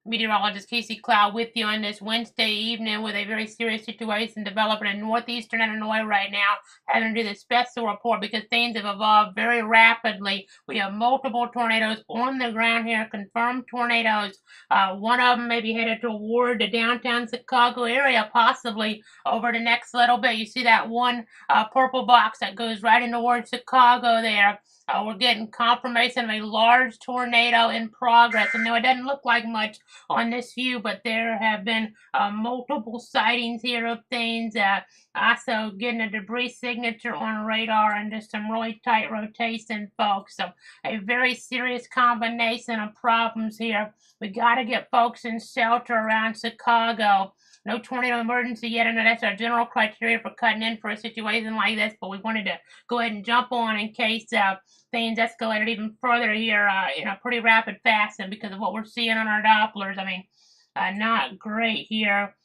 Meteorologist Casey Cloud with you on this Wednesday evening with a very serious situation developing in northeastern Illinois right now. Having to do the special report because things have evolved very rapidly. We have multiple tornadoes on the ground here, confirmed tornadoes. One of them may be headed toward the downtown Chicago area, possibly over the next little bit. You see that one purple box that goes right in towards Chicago there. We're getting confirmation of a large tornado in progress. And no, it doesn't look like much on this view, but there have been multiple sightings here of things. Also getting a debris signature on radar and just some really tight rotation, folks. So a very serious combination of problems here. We got to get folks in shelter around Chicago. No tornado emergency yet. I know that's our general criteria for cutting in for a situation like this, but we wanted to go ahead and jump on in case things escalated even further here in a pretty rapid fashion because of what we're seeing on our Dopplers. I mean, not great here.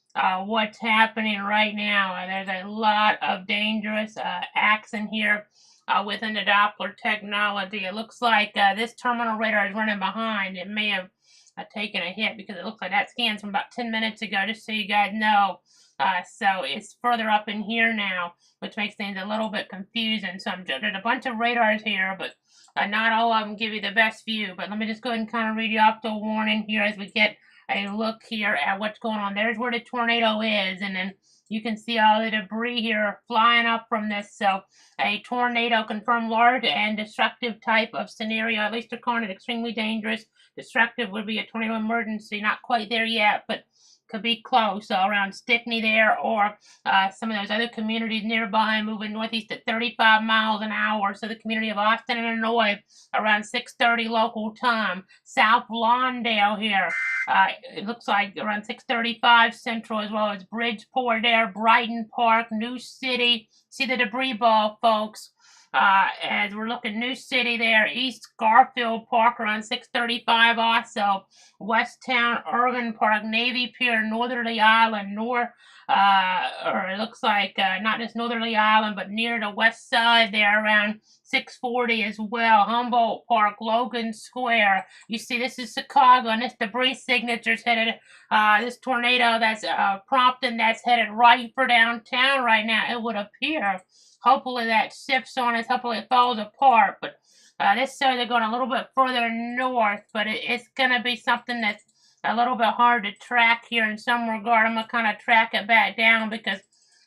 What's happening right now? There's a lot of dangerous action here within the Doppler technology. It looks like this terminal radar is running behind. It may have taken a hit because it looks like that scans from about 10 minutes ago, just so you guys know. So it's further up in here now, which makes things a little bit confusing. So there's a bunch of radars here, but not all of them give you the best view. But let me just go ahead and kind of read you off the warning here as we get a look here at what's going on. There's where the tornado is, and then you can see all the debris here flying up from this. So a tornado confirmed large and destructive type of scenario, at least according to extremely dangerous. Destructive would be a tornado emergency. Not quite there yet, but could be close, around Stickney there, or some of those other communities nearby, moving northeast at 35 miles an hour. So the community of Austin, Illinois, around 6:30 local time. South Lawndale here, it looks like around 6:35 Central, as well as Bridgeport there, Brighton Park, New City. See the debris ball, folks. As we're looking, New City there, East Garfield Park around 6:35 also, Westtown, Irvin Park, Navy Pier, Northerly Island, or it looks like not just Northerly Island, but near the west side there around 6:40 as well, Humboldt Park, Logan Square. You see, this is Chicago, and this debris signature's headed, this tornado that's prompting, that's headed right for downtown right now, it would appear. Hopefully that shifts on us. Hopefully it falls apart. But this shows they're going a little bit further north. But it's going to be something that's a little bit hard to track here in some regard. I'm going to kind of track it back down because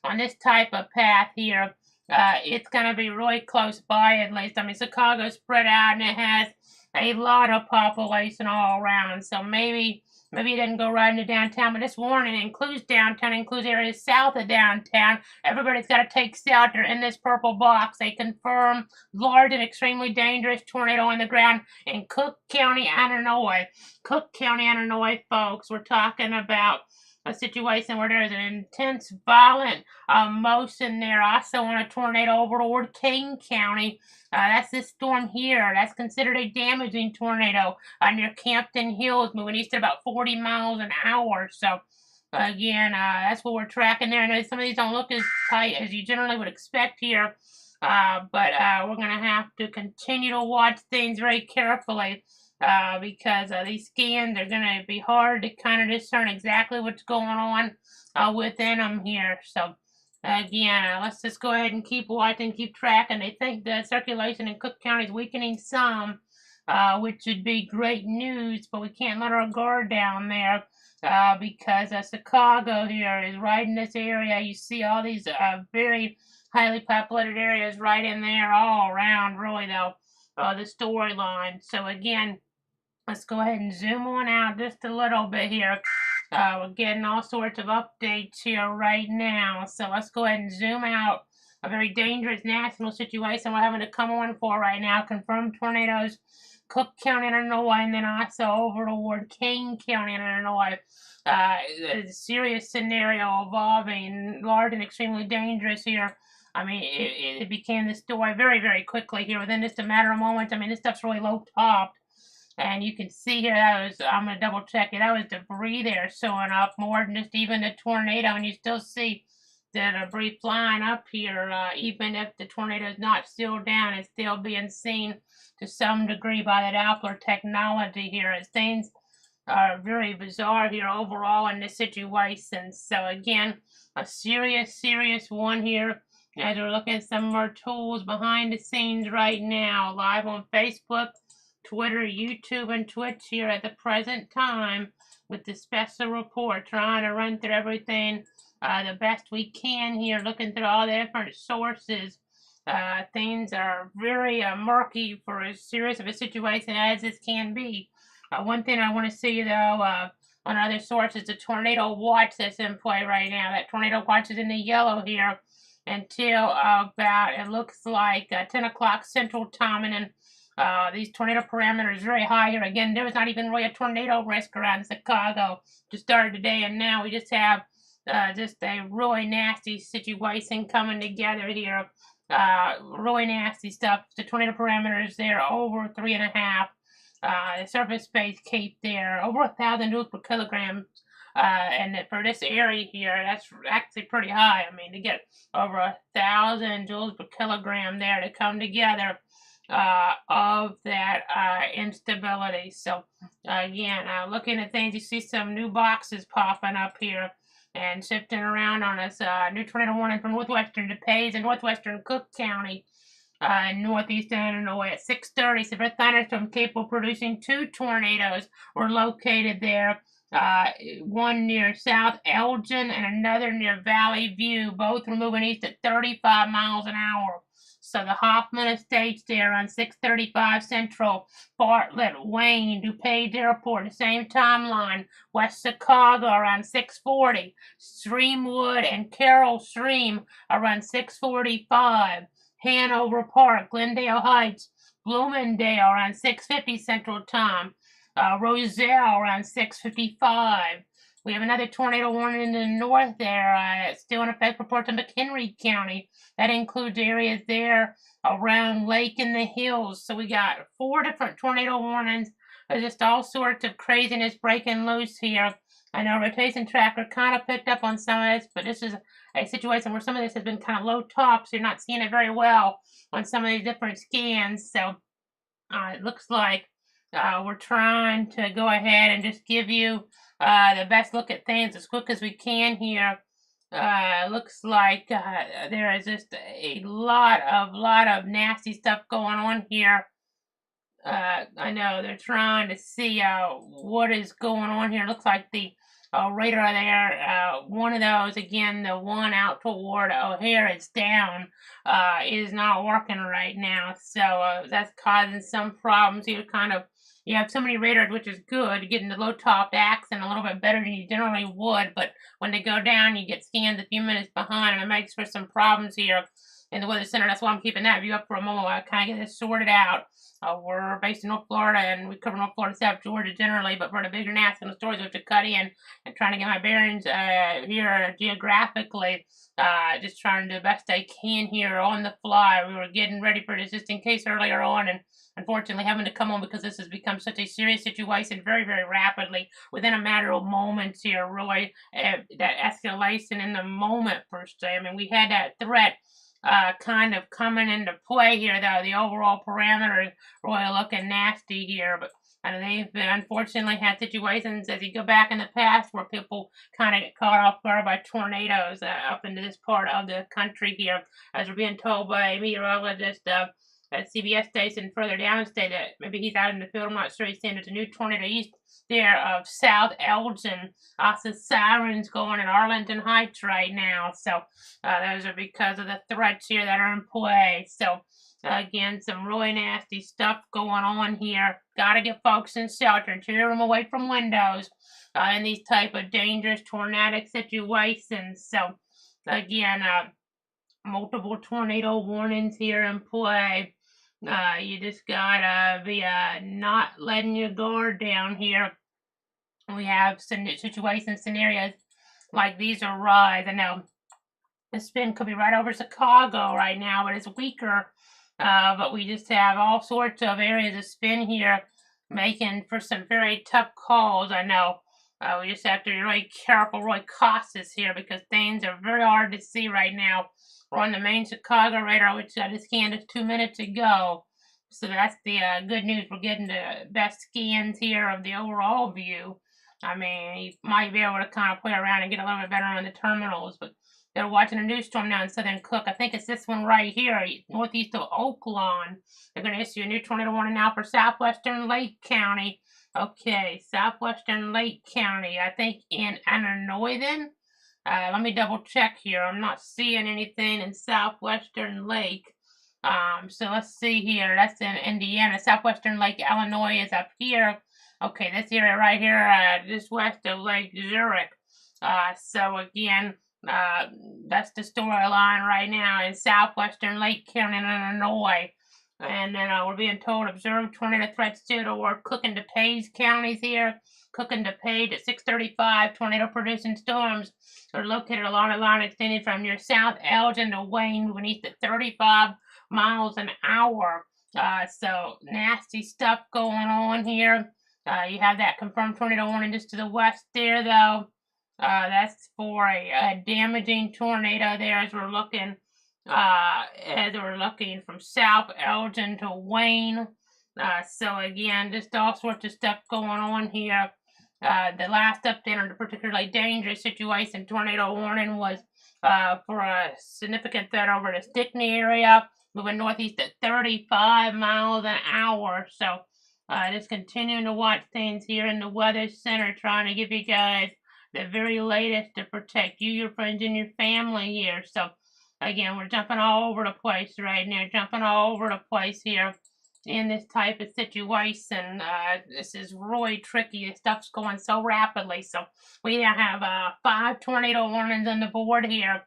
on this type of path here, it's going to be really close by at least. I mean, Chicago's spread out and it has a lot of population all around. So maybe it didn't go right into downtown, but this warning includes downtown, includes areas south of downtown. Everybody's got to take shelter in this purple box. They confirm large and extremely dangerous tornado on the ground in Cook County, Illinois. Cook County, Illinois, folks. We're talking about a situation where there's an intense, violent motion there. Also on a tornado over toward Kane County. That's this storm here. That's considered a damaging tornado near Campton Hills, moving east at about 40 miles an hour. So, again, that's what we're tracking there. I know some of these don't look as tight as you generally would expect here, but we're going to have to continue to watch things very carefully. Because these scans are going to be hard to kind of discern exactly what's going on within them here. So, again, let's just go ahead and keep watching, keep tracking. They think the circulation in Cook County is weakening some, which would be great news, but we can't let our guard down there because Chicago here is right in this area. You see all these very highly populated areas right in there all around, really, though, the storyline. So, again, let's go ahead and zoom on out just a little bit here. We're getting all sorts of updates here right now. So let's go ahead and zoom out. A very dangerous national situation we're having to come on for right now. Confirmed tornadoes, Cook County, Illinois, and then also over toward Kane County, Illinois. A serious scenario evolving, large and extremely dangerous here. I mean, it became this story very, very quickly here within just a matter of moments. I mean, this stuff's really low topped. And you can see here that was, I'm going to double check it, that was debris there showing up more than just even the tornado. And you still see the debris flying up here, even if the tornado is not still down, it's still being seen to some degree by the Doppler technology here as things are very bizarre here overall in this situation. So again, a serious one here as we're looking at some more tools behind the scenes right now, live on Facebook, Twitter, YouTube, and Twitch here at the present time with the special report, trying to run through everything the best we can here, looking through all the different sources. Things are very murky for as serious of a situation as this can be. One thing I want to see, though, on other sources, the tornado watch that's in play right now. That tornado watch is in the yellow here until about, it looks like 10 o'clock Central Time, and then these tornado parameters very high here. Again, there was not even really a tornado risk around Chicago to start today, and now we just have just a really nasty situation coming together here. Really nasty stuff. The tornado parameters there over 3.5. The surface space cape there over 1,000 joules per kilogram. And for this area here, that's actually pretty high. I mean, to get over 1,000 joules per kilogram there to come together of that instability. So again, looking at things, you see some new boxes popping up here and shifting around on us. New tornado warning from Northwestern DePaze and Northwestern Cook County in Northeastern Illinois at 6:30. Severe thunderstorm capable of producing 2 tornadoes were located there. One near South Elgin and another near Valley View. Both were moving east at 35 miles an hour. So the Hoffman Estates there on 635 Central, Bartlett, Wayne, DuPage Airport, the same timeline. West Chicago around 640. Streamwood and Carroll Stream around 645. Hanover Park, Glendale Heights, Bloomingdale around 650 Central Time. Roselle around 6:55. We have another tornado warning in the north there, still in effect for parts of McHenry County. That includes areas there around Lake in the Hills. So we got 4 different tornado warnings. There's just all sorts of craziness breaking loose here. I know Rotation Tracker kind of picked up on some of this, but this is a situation where some of this has been kind of low top, so you're not seeing it very well on some of these different scans. So it looks like we're trying to go ahead and just give you the best look at things as quick as we can here. Looks like there is just a lot of nasty stuff going on here. I know they're trying to see what is going on here. Looks like the radar there, one of those, again, the one out toward O'Hare, it's down, is not working right now. So that's causing some problems here. Kind of, you have so many radars, which is good, getting the low top accent a little bit better than you generally would, but when they go down, you get scans a few minutes behind, and it makes for some problems here in the Weather Center. That's why I'm keeping that view up for a moment while I kind of get this sorted out. We're based in North Florida, and we cover North Florida, South Georgia generally, but for the bigger national stories, we have to cut in and trying to get my bearings here geographically. Just trying to do the best I can here on the fly. We were getting ready for this just in case earlier on, and unfortunately having to come on because this has become such a serious situation very, very rapidly within a matter of moments here, really. That escalation in the moment, per se. I mean, we had that threat kind of coming into play here, though. The overall parameters really looking nasty here, but they've unfortunately had situations as you go back in the past where people kind of get caught off guard by tornadoes up into this part of the country here, as we're being told by a meteorologist at CBS station further downstate that maybe he's out in the field. I'm not sure. He's saying there's a new tornado east there of South Elgin. Also, sirens going in Arlington Heights right now. So those are because of the threats here that are in play. So again, some really nasty stuff going on here. Got to get folks in shelter and steer them away from windows in these type of dangerous tornadic situations. So again, multiple tornado warnings here in play. You just gotta be not letting your guard down here. We have some situations, scenarios like these arise. I know the spin could be right over Chicago right now, but it's weaker. But we just have all sorts of areas of spin here, making for some very tough calls. I know we just have to be really careful, really cautious here, because things are very hard to see right now. We're on the main Chicago radar, which I just scanned just 2 minutes ago. So that's the good news. We're getting the best scans here of the overall view. I mean, you might be able to kind of play around and get a little bit better on the terminals, but they're watching a new storm now in Southern Cook. I think it's this one right here, northeast of Oaklawn. They're going to issue a new tornado warning now for southwestern Lake County. Okay, southwestern Lake County. I think in Illinois then. Let me double check here. I'm not seeing anything in southwestern Lake. So let's see here. That's in Indiana. Southwestern Lake Illinois is up here. Okay, this area right here, just west of Lake Zurich. So again, that's the storyline right now in southwestern Lake County, Illinois. And then we're being told observe tornado threats due toward Cook and DuPage counties here. Cook and DuPage at 6:35. Tornado producing storms are located along a line extending from near South Elgin to Wayne, moving east at 35 miles an hour. So nasty stuff going on here. You have that confirmed tornado warning just to the west there, though. That's for a damaging tornado there as we're looking from South Elgin to Wayne. So again, just all sorts of stuff going on here. The last update on the particularly dangerous situation tornado warning was for a significant threat over the Stickney area, moving northeast at 35 miles an hour. So just continuing to watch things here in the Weather Center, trying to give you guys the very latest to protect you, your friends, and your family here. So again, we're jumping all over the place right now, jumping all over the place here in this type of situation. This is really tricky. This stuff's going so rapidly. So we now have 5 tornado warnings on the board here.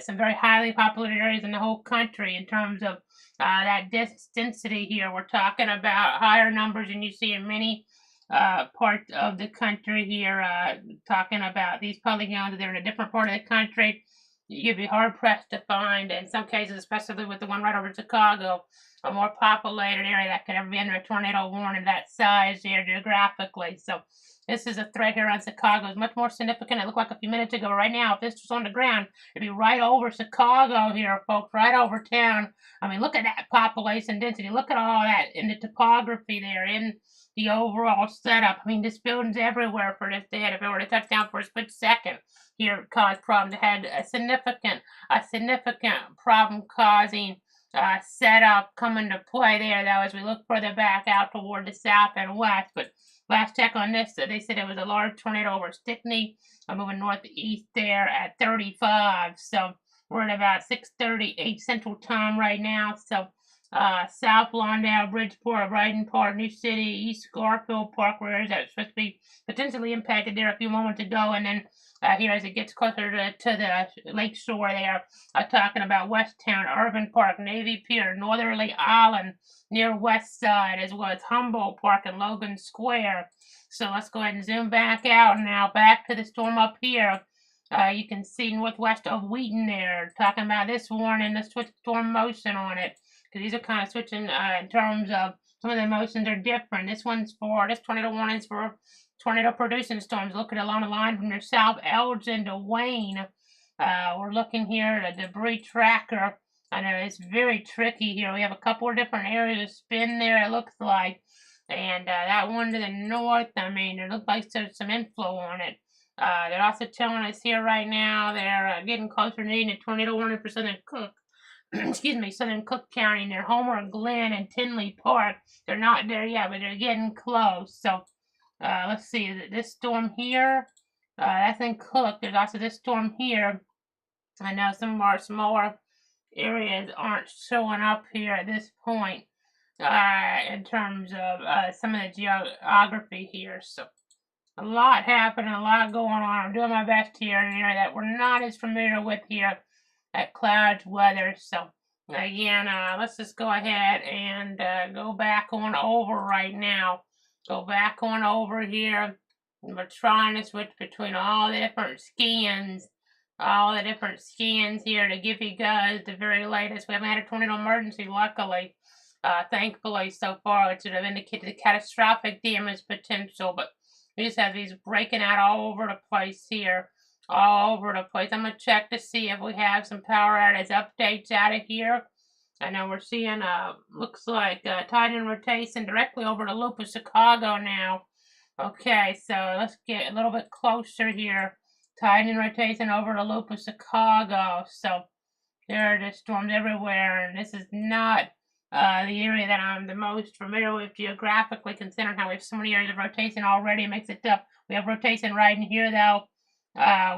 Some very highly populated areas in the whole country in terms of that density here. We're talking about higher numbers than you see in many parts of the country here. Talking about these polygons, they're in a different part of the country. You'd be hard pressed to find, in some cases, especially with the one right over Chicago, a more populated area that could ever be under a tornado warning that size here geographically. So this is a threat here on Chicago. It's much more significant. It looked like a few minutes ago. Right now, if this was on the ground, it'd be right over Chicago here, folks, right over town. I mean, look at that population density. Look at all that in the topography there, in the overall setup. I mean, this building's everywhere for this day. If it were to touch down for a split second, here caused problems. It had a significant problem causing setup coming to play there, though, as we look further back out toward the south and west. But last check on this, they said it was a large tornado over Stickney, moving northeast there at 35. So we're at about 6:38 Central Time right now. So South Lawndale, Bridgeport, Brighton Park, New City, East Garfield Park, where that's supposed to be potentially impacted there a few moments ago, and then here as it gets closer to the lake shore there, talking about Westtown, Irvin Park, Navy Pier, Northerly Island, near West Side, as well as Humboldt Park and Logan Square. So let's go ahead and zoom back out now, back to the storm up here. You can see northwest of Wheaton there, talking about this warning, the switch storm motion on it, because these are kind of switching in terms of some of the motions are different. This tornado warning is for tornado producing storms. Looking along the line from near South Elgin to Wayne. We're looking here at a debris tracker. I know it's very tricky here. We have a couple of different areas of spin there, it looks like. And that one to the north, I mean, it looks like there's some inflow on it. They're also telling us here right now they're getting closer to needing a tornado warning for Southern Cook. Excuse me, Southern Cook County near Homer, Glen, and Tinley Park. They're not there yet, but they're getting close. So let's see, is it this storm here? That's in Cook. There's also this storm here. I know some of our smaller areas aren't showing up here at this point in terms of some of the geography here. So a lot happening, a lot going on. I'm doing my best here in an area that we're not as familiar with here at Clouds Weather. So again, let's just go ahead and go back on over right now. Go back on over here. We're trying to switch between all the different scans here to give you guys the very latest. We haven't had a tornado emergency, luckily, thankfully so far, which would have indicated the catastrophic damage potential, but we just have these breaking out all over the place here. All over the place. I'm going to check to see if we have some power outage updates out of here. I know we're seeing, looks like tide and rotation directly over the loop of Chicago now. Okay, so let's get a little bit closer here. Tide and rotation over the loop of Chicago. So there are just storms everywhere, and this is not the area that I'm the most familiar with geographically, considering how we have so many areas of rotation already. It makes it tough. We have rotation right in here, though.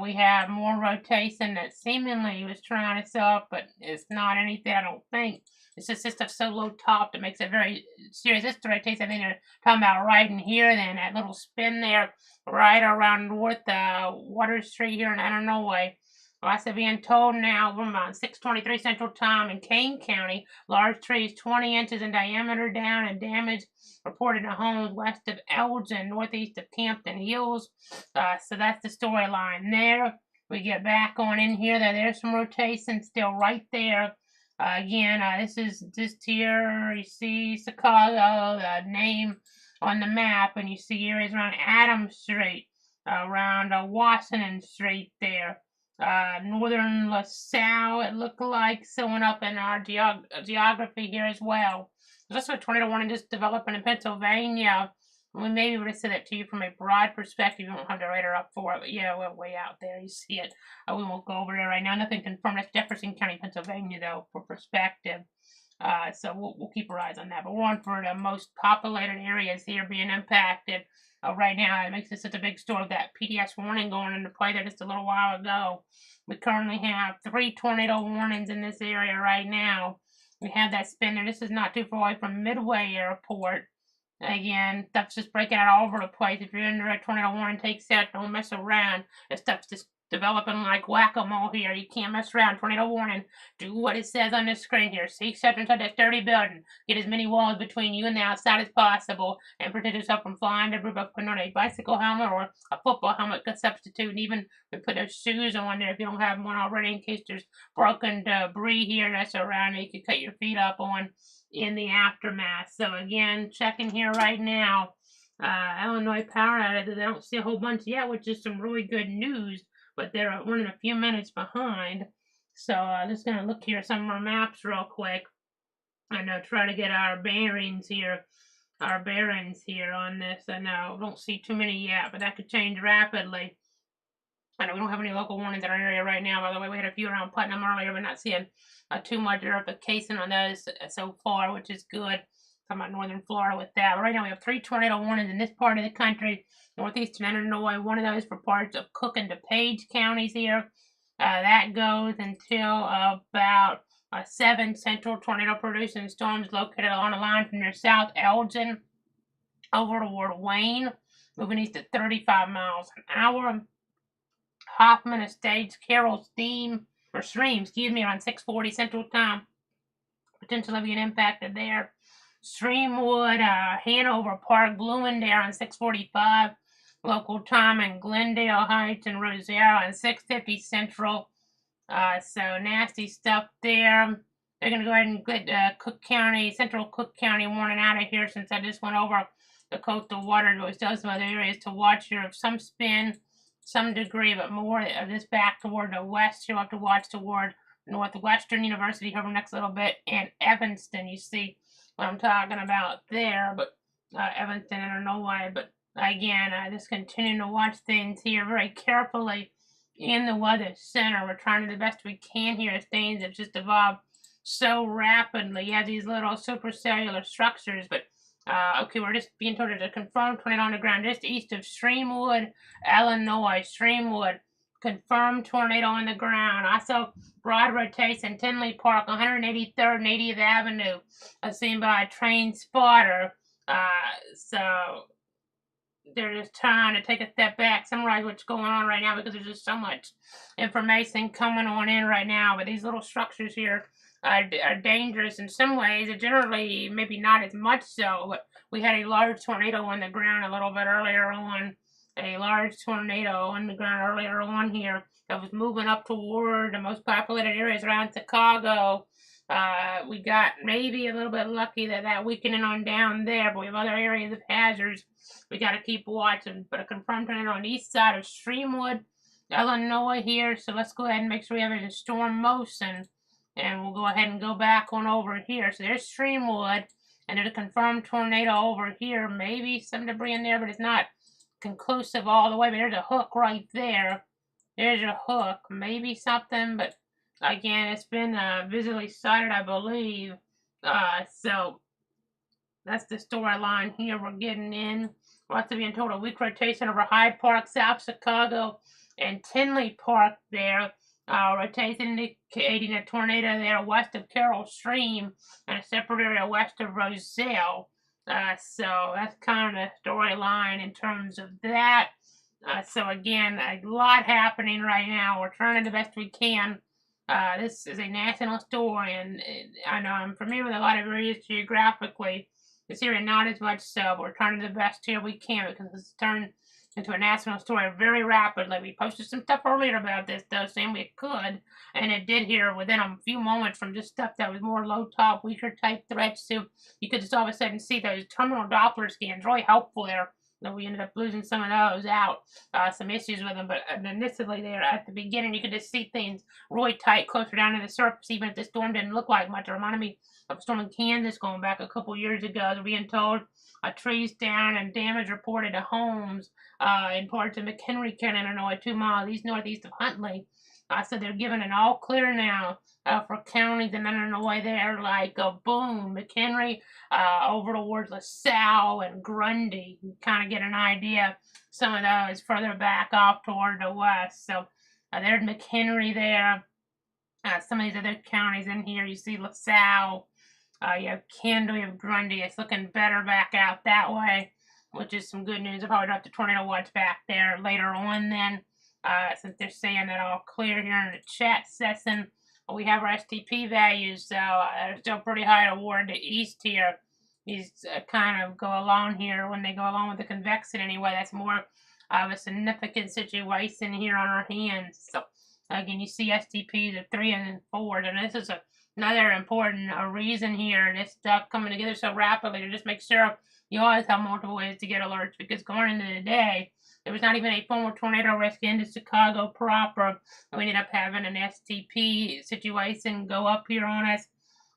We have more rotation that seemingly was trying to sell up, but it's not anything, I don't think. It's just this stuff so low top that makes it very serious. This rotation, I think they're talking about right in here, then that little spin there, right around North Water Street here in Illinois. Well, I said being told now, we're around 6:23 Central Time in Kane County. Large trees 20 inches in diameter down and damage reported to homes west of Elgin, northeast of Campton Hills. So that's the storyline there. We get back on in here. There's some rotation still right there. Again, this is just here. You see Chicago, the name on the map, and you see areas around Adams Street, around Washington Street there. Northern LaSalle, it looked like, showing up in our geography here as well. There's also a tornado warning just developing in Pennsylvania. We may be able to say that to you from a broad perspective. You won't have the radar up for it, but yeah, we're way out there. You see it. We won't go over there right now. Nothing confirmed. That's Jefferson County, Pennsylvania, though, for perspective. So we'll keep our eyes on that. But we're on for the most populated areas here being impacted. Right now, it makes it such a big story. That PDS warning going into play there just a little while ago. We currently have 3 tornado warnings in this area right now. We have that spin there. This is not too far away from Midway Airport. Again, stuff's just breaking out all over the place. If you're under a tornado warning, take set. Don't mess around. This stuff's just developing like whack-a-mole here. You can't mess around. Tornado warning. Do what it says on the screen here. Seek shelter inside that sturdy building. Get as many walls between you and the outside as possible, and protect yourself from flying debris by putting on a bicycle helmet or a football helmet to substitute. And even put those shoes on there if you don't have one already, in case there's broken debris here that's around. You can cut your feet up on in the aftermath. So again, checking here right now. Illinois power outages. I don't see a whole bunch yet, which is some really good news, but they're running a few minutes behind. So just going to look here at some of our maps real quick and try to get our bearings here. On this. I know don't see too many yet, but that could change rapidly. I know we don't have any local warnings in our area right now. By the way, we had a few around Putnam earlier, but not seeing too much verification on those so far, which is good. Talking about northern Florida with that. But right now we have 3 tornado warnings in this part of the country. Northeastern Illinois, one of those for parts of Cook and DuPage counties here. That goes until about 7 central tornado-producing storms located along the line from near South Elgin over toward Wayne, moving east at 35 miles an hour. Hoffman Estates, Carroll Stream, around 6:40 Central Time. Potentially being impacted there. Streamwood, Hanover Park, Bloomingdale on 6:45 local time, and Glendale Heights and Rosario on 6:50 Central. So nasty stuff there. They're going to go ahead and get Cook County, Central Cook County warning out of here since I just went over the coastal waters, but we still have some other areas to watch here of some spin, some degree, but more of this back toward the west. You'll have to watch toward Northwestern University here for the next little bit, and Evanston. You see what I'm talking about there, but Evanston, I don't know why, but again, just continuing to watch things here very carefully in the Weather Center. We're trying to do the best we can here as things have just evolved so rapidly. You have these little supercellular structures, but okay, we're just being told there's a confirmed tornado on the ground just east of Streamwood, Illinois. Streamwood, confirmed tornado on the ground. Also, broad rotation, Tinley Park, 183rd and 80th Avenue, seen by a train spotter. So they're just trying to take a step back, summarize what's going on right now, because there's just so much information coming on in right now. But these little structures here are dangerous in some ways. They're generally maybe not as much so, but we had a large tornado on the ground a little bit earlier on. A large tornado on the ground earlier on here that was moving up toward the most populated areas around Chicago. We got maybe a little bit lucky that weakening on down there, but we have other areas of hazards we got to keep watching. But a confirmed tornado on the east side of Streamwood, Illinois here. So let's go ahead and make sure we have a storm motion And we'll go ahead and go back on over here. So there's Streamwood, and there's a confirmed tornado over here. Maybe some debris in there, but it's not conclusive all the way. But there's a hook right there. There's your hook. Maybe something, but again, it's been visually sighted, I believe. So that's the storyline here we're getting in. We're also being told a weak rotation over Hyde Park, South Chicago, and Tinley Park there. Rotation indicating a tornado there west of Carroll Stream and a separate area west of Roselle. So that's kind of the storyline in terms of that. So again, a lot happening right now. We're trying the best we can. This is a national story, and I know I'm familiar with a lot of areas geographically. This area not as much so, but we're trying the best here we can because it's turned into a national story very rapidly. We posted some stuff earlier about this, though, saying we could, and it did here within a few moments from just stuff that was more low-top, weaker type threats. So you could just all of a sudden see those terminal Doppler scans, really helpful there. We ended up losing some of those out, some issues with them, but initially there at the beginning, you could just see things really tight, closer down to the surface, even if the storm didn't look like much. It reminded me of a storm in Kansas going back a couple years ago. As we're being told, trees down and damage reported to homes in parts of McHenry County, Illinois, 2 miles northeast of Huntley. So they're giving an all clear now for counties in Illinois there, like Boone, McHenry, over towards LaSalle and Grundy. You kind of get an idea. Some of those further back off toward the west. So there's McHenry there. Some of these other counties in here, you see LaSalle, you have Kendall, you have Grundy. It's looking better back out that way, which is some good news. I'll probably drop the tornado watch back there later on then, since they're saying that all clear here in the chat session. We have our STP values, so they're still pretty high toward the east here. These kind of go along here when they go along with the convexity anyway. That's more of a significant situation here on our hands. So again, you see STPs of 3 and 4, and this is another important reason here. This stuff coming together so rapidly to just make sure you always have multiple ways to get alerts, because going into the day, there was not even a formal tornado risk into Chicago proper. We ended up having an STP situation go up here on us.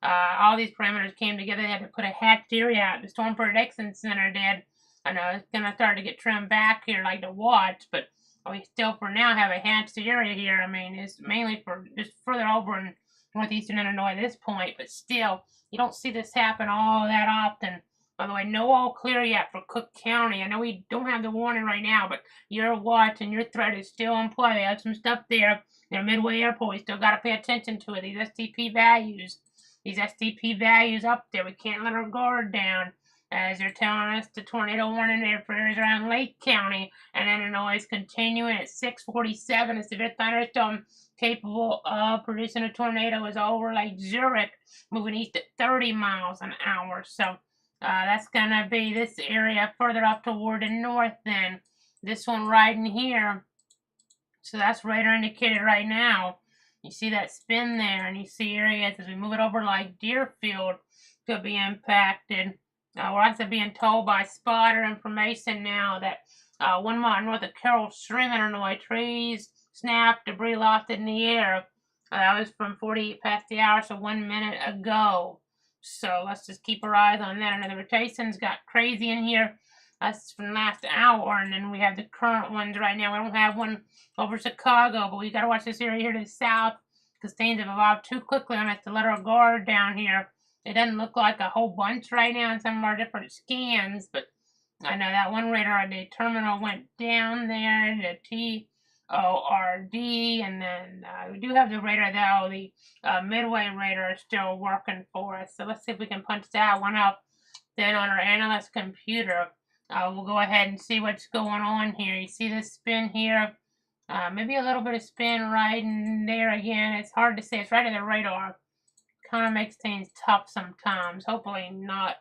All these parameters came together. They had to put a hatched area out. The Storm Prediction Center did. I know it's going to start to get trimmed back here like the watch, but we still for now have a hatched area here. I mean, it's mainly for just further over in Northeastern Illinois at this point, but still, you don't see this happen all that often. By the way, no all clear yet for Cook County. I know we don't have the warning right now, but your watch and your threat is still in play. They have some stuff there. Near Midway Airport, we still got to pay attention to it. These STP values up there, we can't let our guard down. As they're telling us the tornado warning there for areas around Lake County, and Illinois is continuing at 6:47. A severe thunderstorm capable of producing a tornado is over Lake Zurich, moving east at 30 miles an hour. So that's going to be this area further up toward the north then. This one right in here. So that's radar indicated right now. You see that spin there, and you see areas as we move it over like Deerfield could be impacted. We're also being told by spotter information now that 1 mile north of Carroll Stream, Illinois, trees snapped, debris lofted in the air. That was from 48 past the hour, so 1 minute ago. So let's just keep our eyes on that. And the rotations got crazy in here. That's from last hour, and then we have the current ones right now. We don't have one over Chicago, but we got to watch this area here to the south because things have evolved too quickly on us to let our guard down here. It doesn't look like a whole bunch right now in some of our different scans, but I know that one radar on the terminal went down there, the TORD, and then we do have the radar, though. The Midway radar is still working for us, so let's see if we can punch that one up. Then on our analyst computer, we'll go ahead and see what's going on here. You see this spin here? Maybe a little bit of spin right in there again. It's hard to say. It's right in the radar. Kind of makes things tough sometimes. Hopefully not.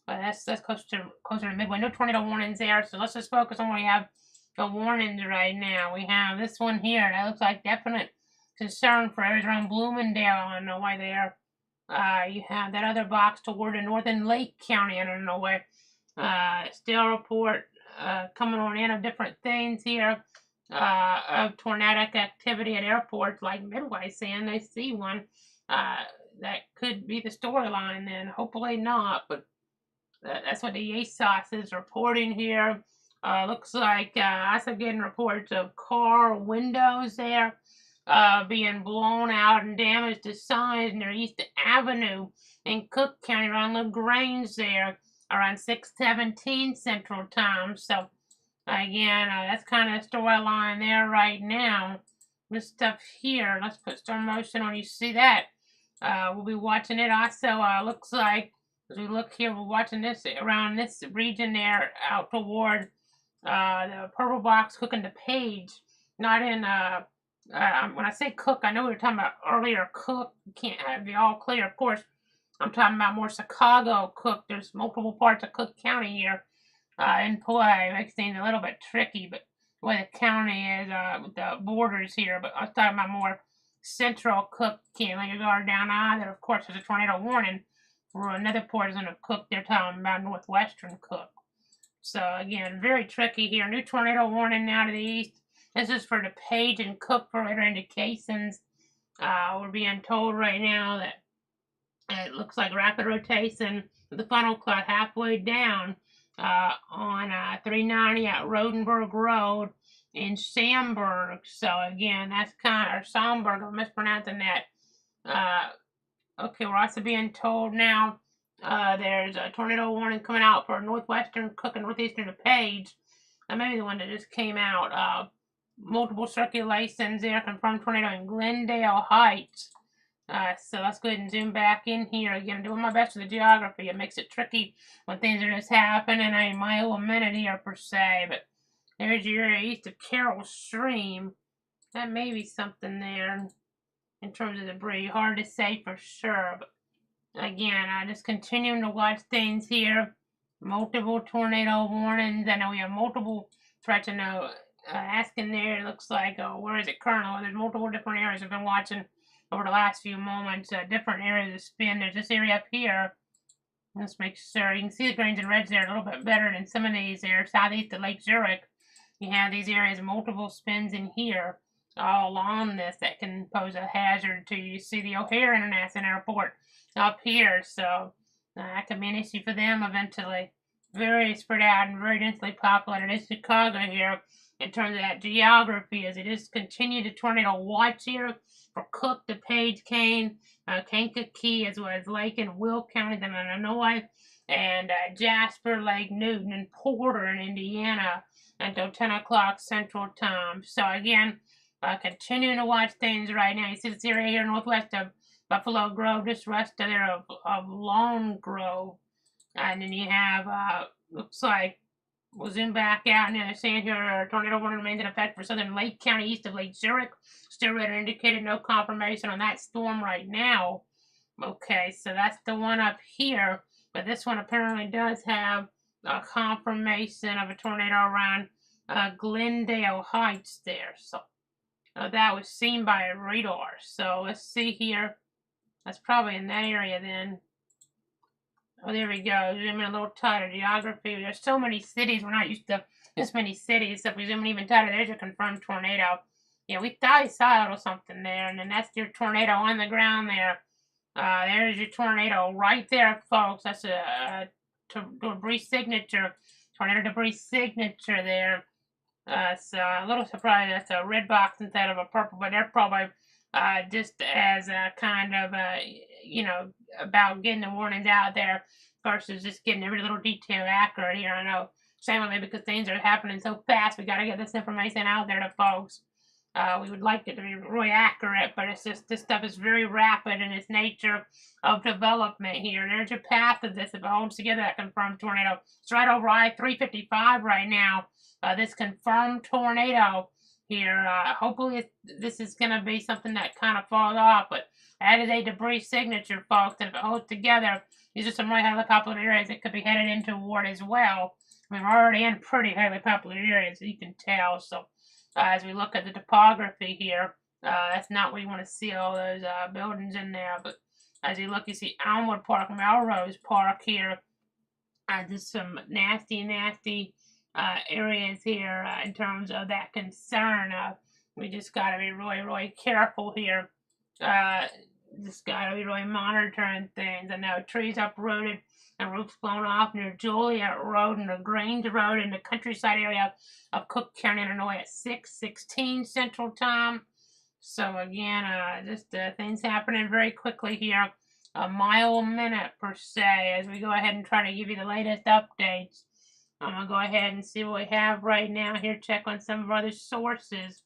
But that's closer to Midway. No tornado warnings there, so let's just focus on what we have the warnings right now. We have this one here. That looks like definite concern for areas around Bloomingdale, Illinois there. You have that other box toward the northern Lake County, Illinois. Still report coming on in of different things here of tornadic activity at airports like Midway, saying they see one. That could be the storyline then. Hopefully not, but that's what the ASOS is reporting here. Looks like also getting reports of car windows there being blown out and damaged to signs near East Avenue in Cook County around LaGrange there around 6:17 Central Time. So again, that's kind of the storyline there right now. This stuff here, let's put slow motion on. You see that? We'll be watching it also. Looks like as we look here, we're watching this around this region there out toward the purple box cooking the page. Not in when I say Cook, I know we were talking about earlier Cook. Can't have the all clear, of course. I'm talking about more Chicago Cook. There's multiple parts of Cook County here in play. Makes things a little bit tricky, but the way the county is with the borders here. But I was talking about more central Cook County. Like you go down there, of course, there's a tornado warning for another portion of Cook. They're talking about Northwestern Cook. So again, very tricky here. New tornado warning now to the east. This is for the Page and Cook for later indications. We're being told right now that it looks like rapid rotation with the funnel cloud halfway down on 390 at Rodenberg Road in Sandburg. So again, that's kind of, or Sandburg, I'm mispronouncing that. Okay, we're also being told now there's a tornado warning coming out for Northwestern Cook and Northeastern Page. Maybe the one that just came out. Multiple circulations there, confirmed tornado in Glendale Heights. So let's go ahead and zoom back in here. Again, doing my best with the geography. It makes it tricky when things are just happening a mile a minute here per se. But there's your area east of Carroll Stream. That may be something there in terms of debris. Hard to say for sure. But again, just continuing to watch things here. Multiple tornado warnings. I know we have multiple threats. I know asking there, it looks like, where is it, Colonel? There's multiple different areas I've been watching over the last few moments. Different areas of spin. There's this area up here. Let's make sure. You can see the greens and reds there a little bit better than some of these there. Southeast of Lake Zurich. You have these areas, multiple spins in here all along this that can pose a hazard to you. You see the O'Hare International Airport up here. So that could be an issue for them eventually. Very spread out and very densely populated in Chicago here in terms of that geography as it is continued to tornado watch here for Cook, DePage, Kane, Kankakee, as well as Lake and Will counties in Illinois, and Jasper, Lake Newton, and Porter in Indiana until 10 o'clock Central Time. So again, continuing to watch things right now. You see this area here northwest of Buffalo Grove, just west of there of Long Grove. And then you have, looks like, we'll zoom back out, and they're saying here, tornado warning remains in effect for southern Lake County, east of Lake Zurich. Still red indicated, no confirmation on that storm right now. Okay, so that's the one up here, but this one apparently does have a confirmation of a tornado around Glendale Heights there. So that was seen by a radar. So let's see here. That's probably in that area then. Oh, there we go. Zoom in a little tighter. Geography. There's so many cities. We're not used to this many cities. So if we zoom in even tighter, there's your confirmed tornado. Yeah, we thought we saw a little something there. And then that's your tornado on the ground there. There's your tornado right there, folks. That's a debris signature. Tornado debris signature there. So a little surprised that's a red box instead of a purple. But they're probably just as a kind of, about getting the warnings out there versus just getting every little detail accurate here. I know, shamefully, because things are happening so fast, we got to get this information out there to folks. We would like it to be really accurate, but it's just, this stuff is very rapid in its nature of development here. There's your path of this. If it holds together, that confirmed tornado. It's right over I-355 right now. This confirmed tornado here. Hopefully this is going to be something that kind of falls off, but that is a debris signature, folks, and if it holds together, these are some really highly popular areas that could be headed into ward as well. I mean, we're already in pretty highly popular areas, you can tell. So as we look at the topography here, that's not where you want to see all those buildings in there. But as you look, you see Elmwood Park, Melrose Park here. Just some nasty areas here in terms of that concern. We just got to be really, really careful here. just gotta be really monitoring things. I know trees uprooted and roofs blown off near Joliet Road and the Grange Road in the countryside area of Cook County, Illinois at 6:16 Central Time. So again, just things happening very quickly here, a mile a minute per se, as we go ahead and try to give you the latest updates. I'm going to go ahead and see what we have right now here, check on some of our other sources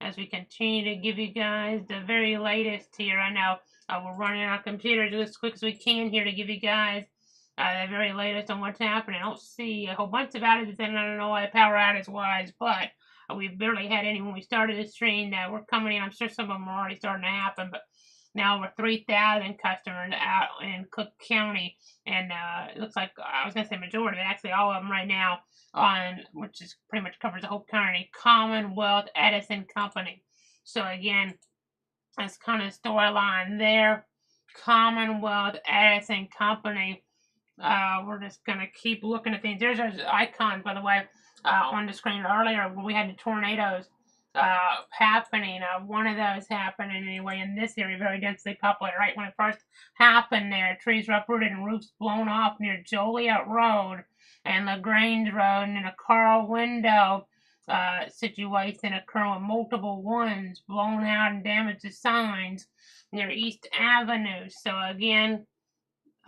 as we continue to give you guys the very latest here. I know we're running our computers as quick as we can here to give you guys the very latest on what's happening. I don't see a whole bunch of outages in Illinois, power outage wise, but we've barely had any when we started the stream that we're coming in. I'm sure some of them are already starting to happen, but now over 3,000 customers out in Cook County, and it looks like, I was going to say majority, but actually all of them right now on, which is pretty much covers the whole county, Commonwealth Edison Company. So again, that's kind of storyline there. Commonwealth Edison Company. We're just going to keep looking at things. There's those icons, by the way, on the screen earlier when we had the tornadoes happening. One of those happening anyway in this area, very densely populated. Right when it first happened there, trees were uprooted and roofs blown off near Joliet Road and LaGrange Road, and a car window situation occurring with multiple ones blown out and damaged the signs near East Avenue. So again,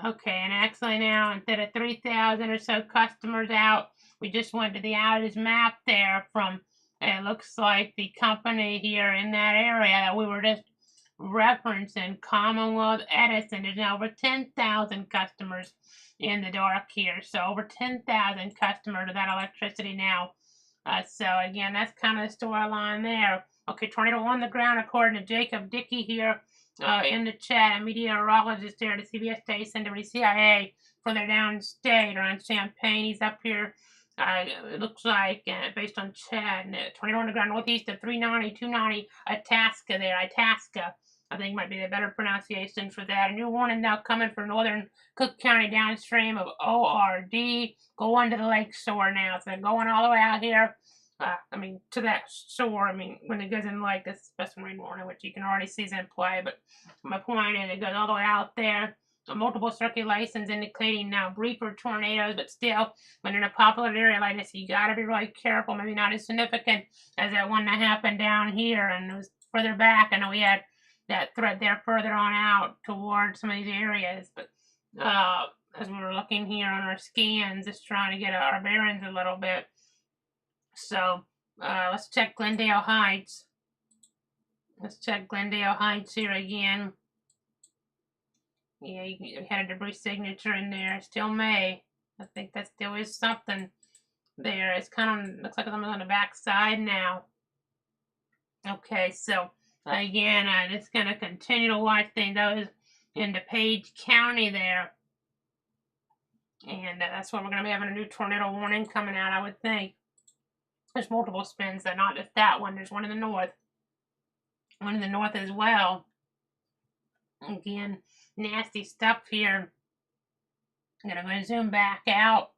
okay, and actually now, instead of 3,000 or so customers out, we just went to the outage map there from, it looks like the company here in that area that we were just referencing, Commonwealth Edison. There's now over 10,000 customers in the dark here. So over 10,000 customers of that electricity now. So again, that's kind of the storyline there. Okay, tornado on the ground, according to Jacob Dickey here in the chat, a meteorologist there at the CBS station, WCIA, further downstate around Champaign. He's up here, it looks like, based on chat, tornado on the ground northeast of 390, 290, Itasca there, Itasca. I think might be the better pronunciation for that. A new warning now coming for northern Cook County downstream of ORD, going to the lake shore now. So they're going all the way out here. To that shore. When it goes in the lake, that's special rain warning, which you can already see is in play. But my point is, it goes all the way out there. Multiple circulations indicating now briefer tornadoes, but still, when in a popular area like this, you got to be really careful. Maybe not as significant as that one that happened down here, and it was further back. I know we had that threat there further on out towards some of these areas, but as we were looking here on our scans, just trying to get our bearings a little bit. So let's check Glendale Heights. Let's check Glendale Heights here again. Yeah, you had a debris signature in there. Still May. I think that still is something there. It's kind of looks like I'm on the back side now. Okay, so again, just going to continue to watch things. That was in DuPage County there. And that's where we're going to be having a new tornado warning coming out, I would think. There's multiple spins, though, not just that one. There's one in the north. One in the north as well. Again, nasty stuff here. I'm going to go and zoom back out.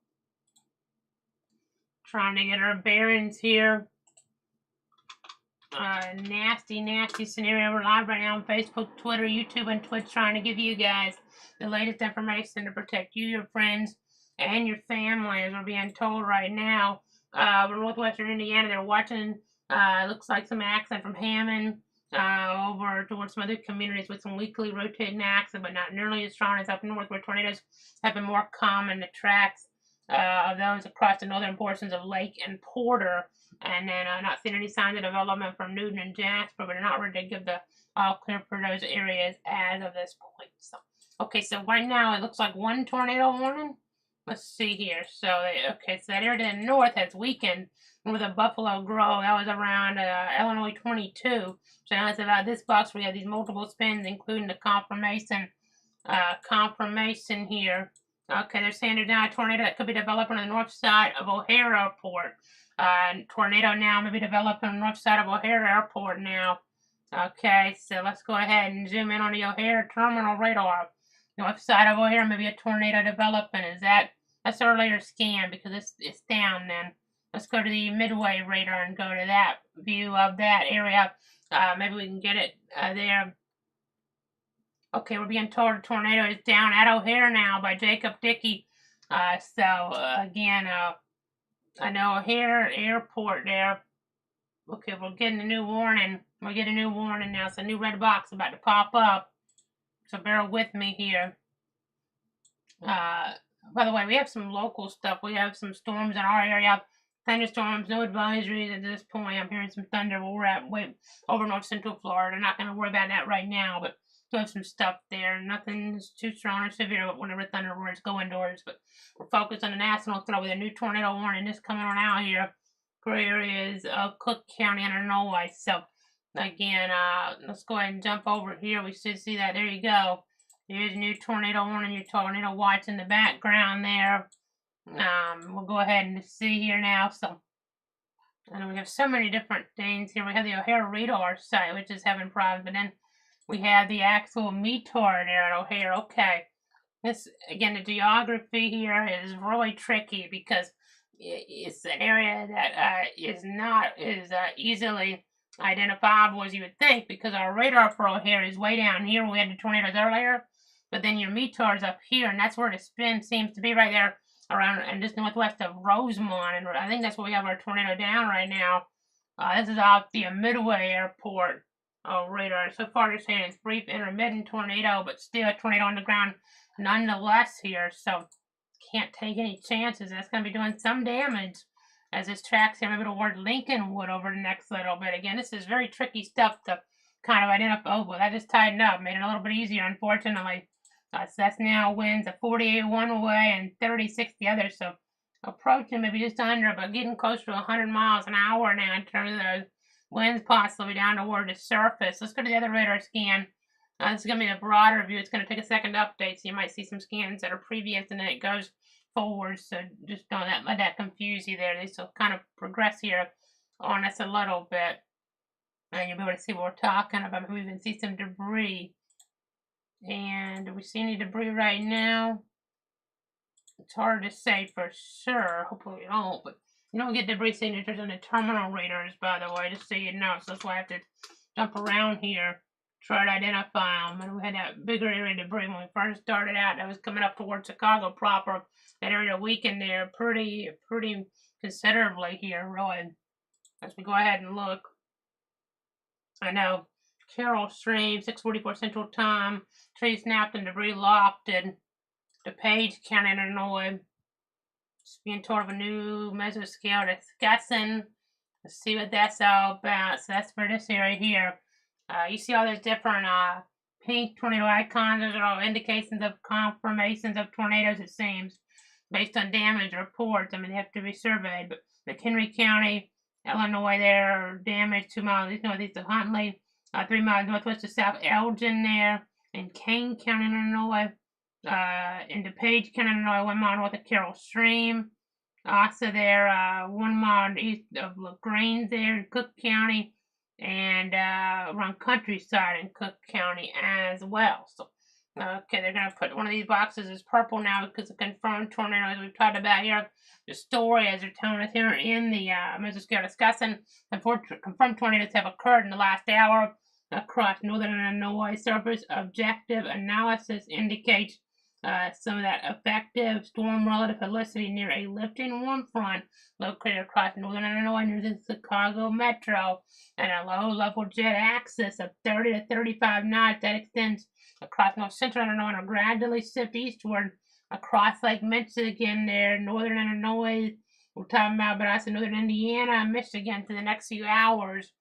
Trying to get our bearings here. Nasty, nasty scenario. We're live right now on Facebook, Twitter, YouTube, and Twitch, trying to give you guys the latest information to protect you, your friends, and your family, as we're being told right now. We're northwestern Indiana. They're watching, looks like some accent from Hammond over towards some other communities with some weekly rotating accent, but not nearly as strong as up north, where tornadoes have been more common. The tracks of those across the northern portions of Lake and Porter. And then not seeing any signs of development from Newton and Jasper, but they're not ready to give the all clear for those areas as of this point. So, okay, so right now it looks like one tornado warning. Let's see here. So, okay, so that area to the north has weakened with a Buffalo Grove. That was around Illinois 22. So now it's about this box where we have these multiple spins, including the confirmation here. Okay, they're saying there's now a tornado that could be developing on the north side of O'Hare Airport. Tornado now maybe developing on the north side of O'Hare Airport now. Okay, so let's go ahead and zoom in on the O'Hare terminal radar. North side of O'Hare, maybe a tornado developing. That's earlier scan because it's down then. Let's go to the Midway radar and go to that view of that area. Maybe we can get it there. Okay, we're being told a tornado is down at O'Hare now by Jacob Dickey. Again, I know O'Hare Airport there. Okay, we're getting a new warning. We're getting a new warning now. It's a new red box about to pop up. So bear with me here. By the way, we have some local stuff. We have some storms in our area. Thunderstorms, no advisories at this point. I'm hearing some thunder. We're at way over north central Florida. Not going to worry about that right now, but we have some stuff there. Nothing's too strong or severe, but whenever thunder roars, go indoors. But we're focused on the national threat with a new tornado warning just coming on out here for areas of Cook County and Illinois. So, again, let's go ahead and jump over here. We should see that. There you go. Here's a new tornado warning, your tornado watch in the background there. We'll go ahead and see here now. So, I know we have so many different things here. We have the O'Hare radar site, which is having problems, but then we have the actual METAR there at O'Hare. Okay. This, again, the geography here is really tricky because it's an area that is not as easily identifiable as you would think, because our radar for O'Hare is way down here. We had the tornadoes earlier, but then your METAR is up here, and that's where the spin seems to be, right there around and just northwest of Rosemont, and I think that's where we have our tornado down right now. This is off the Midway Airport radar. So far, they're saying it's brief intermittent tornado, but still a tornado on the ground nonetheless here. So can't take any chances. That's going to be doing some damage as this tracks here maybe toward Lincolnwood over the next little bit. Again, this is very tricky stuff to kind of identify. Oh, well, that just tightened up, made it a little bit easier, unfortunately. So that's now winds of 48 one way and 36 the other. So approaching maybe just under, but getting close to 100 miles an hour now in terms of those winds possibly down toward the surface. Let's go to the other radar scan. This is going to be a broader view. It's going to take a second update, so you might see some scans that are previous and then it goes forward. So just don't let that confuse you there. This will kind of progress here on us a little bit. And you'll be able to see what we're talking about. We even see some debris. And do we see any debris right now? It's hard to say for sure. Hopefully we don't. But you don't get debris signatures on the terminal radars, by the way, just so you know. So that's why I have to jump around here, try to identify them. And we had that bigger area of debris when we first started out. That was coming up towards Chicago proper. That area weakened there pretty considerably here, really. As we go ahead and look. I know Carroll Stream, 6:44 Central Time. Tree snapped and debris lofted. DuPage County, Illinois. It's being told of a new mesoscale discussing. Let's see what that's all about. So that's for this area here. You see all those different pink tornado icons. Those are all indications of confirmations of tornadoes, it seems, based on damage reports. I mean, they have to be surveyed. But McHenry County, Illinois, there, damage 2 miles east northeast of Huntley, 3 miles northwest of South Elgin there, in Kane County, Illinois, in DuPage County, Illinois, 1 mile north of Carroll Stream. Also there, 1 mile east of LaGrange there in Cook County, and around Countryside in Cook County as well. So, okay, they're going to put one of these boxes as purple now because of confirmed tornadoes we've talked about here. The story, as they're telling us here in the mesoscale discussing, confirmed tornadoes have occurred in the last hour across northern Illinois. Surface objective analysis indicates some of that effective storm relative helicity near a lifting warm front located across northern Illinois near the Chicago metro, and a low-level jet axis of 30 to 35 knots that extends across north central Illinois and will gradually shift eastward across Lake Michigan there, northern Illinois. We're talking about, but also northern Indiana and Michigan for the next few hours.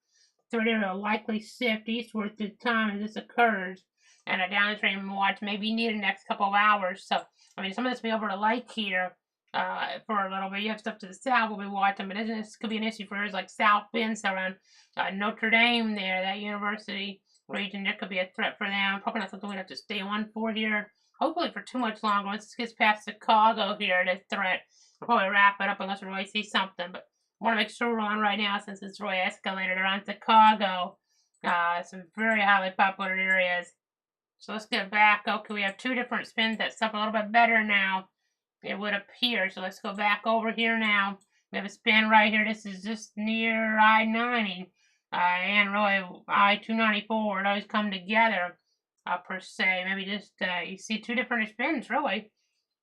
Third area will likely shift eastward through time as this occurs, and a downstream watch may be needed in the next couple of hours. So, I mean, some of this will be over the lake here for a little bit. You have stuff to the south we'll be watching, but this could be an issue for areas like South Bend, so around Notre Dame there, that university region. There could be a threat for them. Probably not something we'd have to stay on for here. Hopefully for too much longer. Once this gets past Chicago here, this threat, we'll probably wrap it up unless we really see something. But I want to make sure we're on right now since it's really escalated around Chicago. Some very highly populated areas. So let's get back. Okay, we have two different spins. That's up a little bit better now, it would appear. So let's go back over here now. We have a spin right here. This is just near I-90 and really I-294. Those come together. per se. Maybe just, you see 2 different spins, really.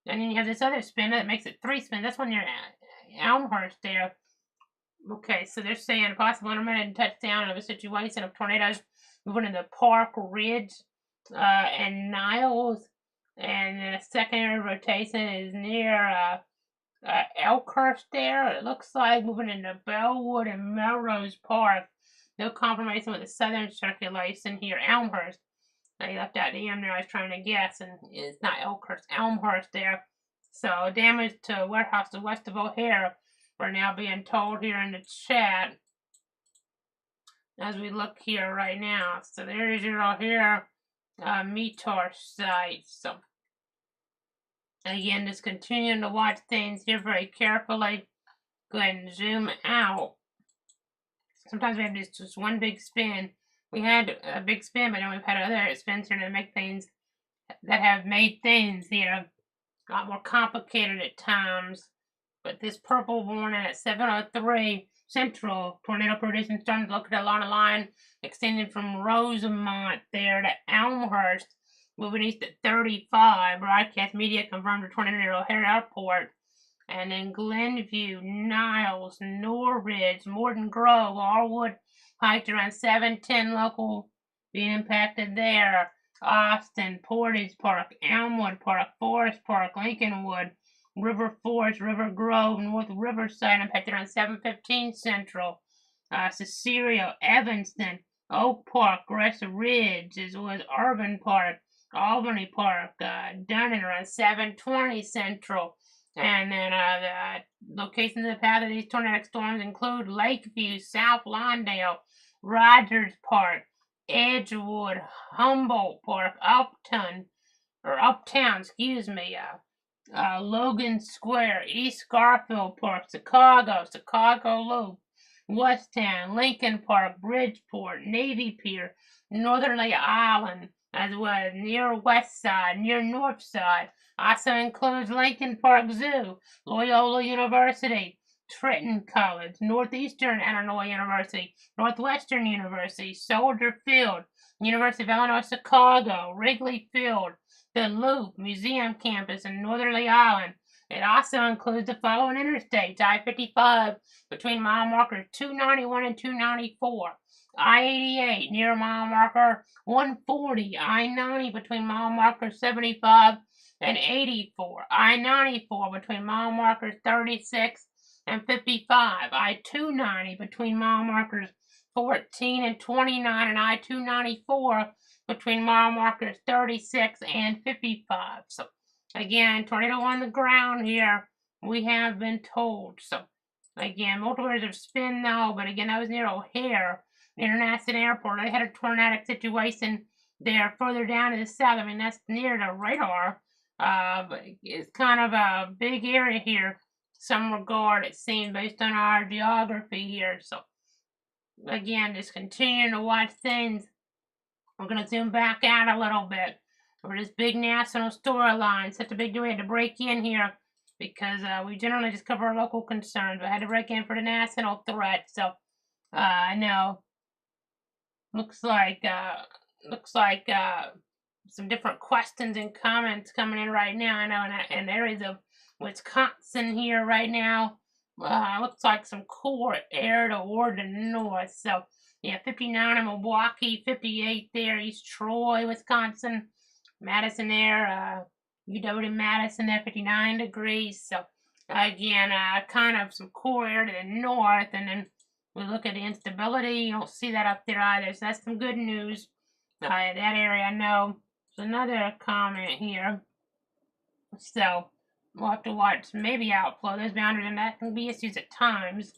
And then you have this other spin that makes it 3 spins. That's when you're at Elmhurst there. Okay, so they're saying possible intermittent touchdown of a situation of tornadoes moving into Park Ridge and Niles. And the secondary rotation is near Elkhurst there. It looks like moving into Bellwood and Melrose Park. No confirmation with the southern circulation here. Elmhurst. I left out the M there. I was trying to guess, and it's not Elkhurst, Elmhurst there. So damage to warehouse to west of O'Hare. We're now being told here in the chat as we look here right now. So there's your O'Hare METAR site. So again, just continuing to watch things here very carefully. Go ahead and zoom out. Sometimes we have just one big spin. We had a big spin, but then we've had other spins here to make things that have made things here a lot more complicated at times. But this purple warning at 7:03 Central, tornado prediction starting to look at along the line extending from Rosemont there to Elmhurst, moving east at 35. Broadcast media confirmed a tornado near O'Hare Airport. And then Glenview, Niles, Norridge, Morton Grove, Allwood Heights around 7:10 local being impacted there. Austin, Portage Park, Elmwood Park, Forest Park, Lincolnwood, River Forest, River Grove, North Riverside impacted around 7:15 Central. Cicero, Evanston, Oak Park, Gressa Ridge, as well as Urban Park, Albany Park, done at around 7:20 Central. And then the locations of the path of these tornadic storms include Lakeview, South Lawndale, Rogers Park, Edgewood, Humboldt Park, Uptown, Logan Square, East Garfield Park, Chicago Loop, Westtown, Lincoln Park, Bridgeport, Navy Pier, Northerly Island, as well as near West Side, near North Side. Also includes Lincoln Park Zoo, Loyola University, Trenton College, Northeastern Illinois University, Northwestern University, Soldier Field, University of Illinois Chicago, Wrigley Field, the Loop Museum Campus in Northerly Island. It also includes the following interstates: I-55 between mile markers 291 and 294, I-88 near mile marker 140, I-90 between mile markers 75 and 84, I-94 between mile markers 36 and 55, I-290 between mile markers 14 and 29, and I-294 between mile markers 36 and 55. So again, tornado on the ground here, we have been told. So again, multiple areas of spin though, but again, that was near O'Hare International Airport. They had a tornadic situation there further down to the south. I mean, that's near the radar, but it's kind of a big area here, some regard, it seems, based on our geography here. So again, just continuing to watch things. We're going to zoom back out a little bit for this big national storyline. Such a big deal we had to break in here because we generally just cover our local concerns. I had to break in for the national threat. So I know looks like some different questions and comments coming in right now. I know in areas of Wisconsin here right now. Looks like some cool air toward the north. So yeah, 59 in Milwaukee, 58 there, East Troy, Wisconsin, Madison there, UW-Madison there, 59 degrees. So again, kind of some cool air to the north, and then we look at the instability. You don't see that up there either, so that's some good news. That area, I know. There's another comment here. So we'll have to watch maybe outflow. There's boundaries, and that can be issues at times.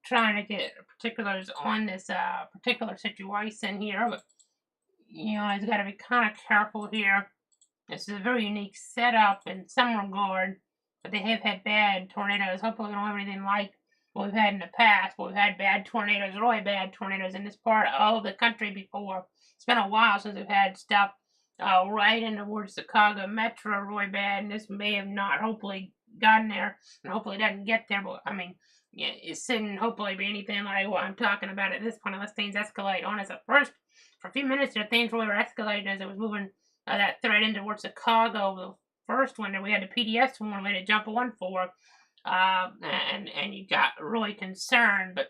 Trying to get particulars on this particular situation here, but you know, it's got to be kind of careful here. This is a very unique setup in some regard, but they have had bad tornadoes. Hopefully we don't have anything like what we've had in the past, but we've had bad tornadoes, really bad tornadoes in this part of the country before. It's been a while since we've had stuff right in towards Chicago Metro really bad, and this may have not hopefully gotten there, and hopefully it doesn't get there. But I mean, yeah, it shouldn't hopefully be anything like what I'm talking about at this point, unless things escalate on us. At first, for a few minutes there, things really were escalating as it was moving that threat in towards Chicago. The first one that we had the PDS one, we had to jump one for, and you got really concerned, but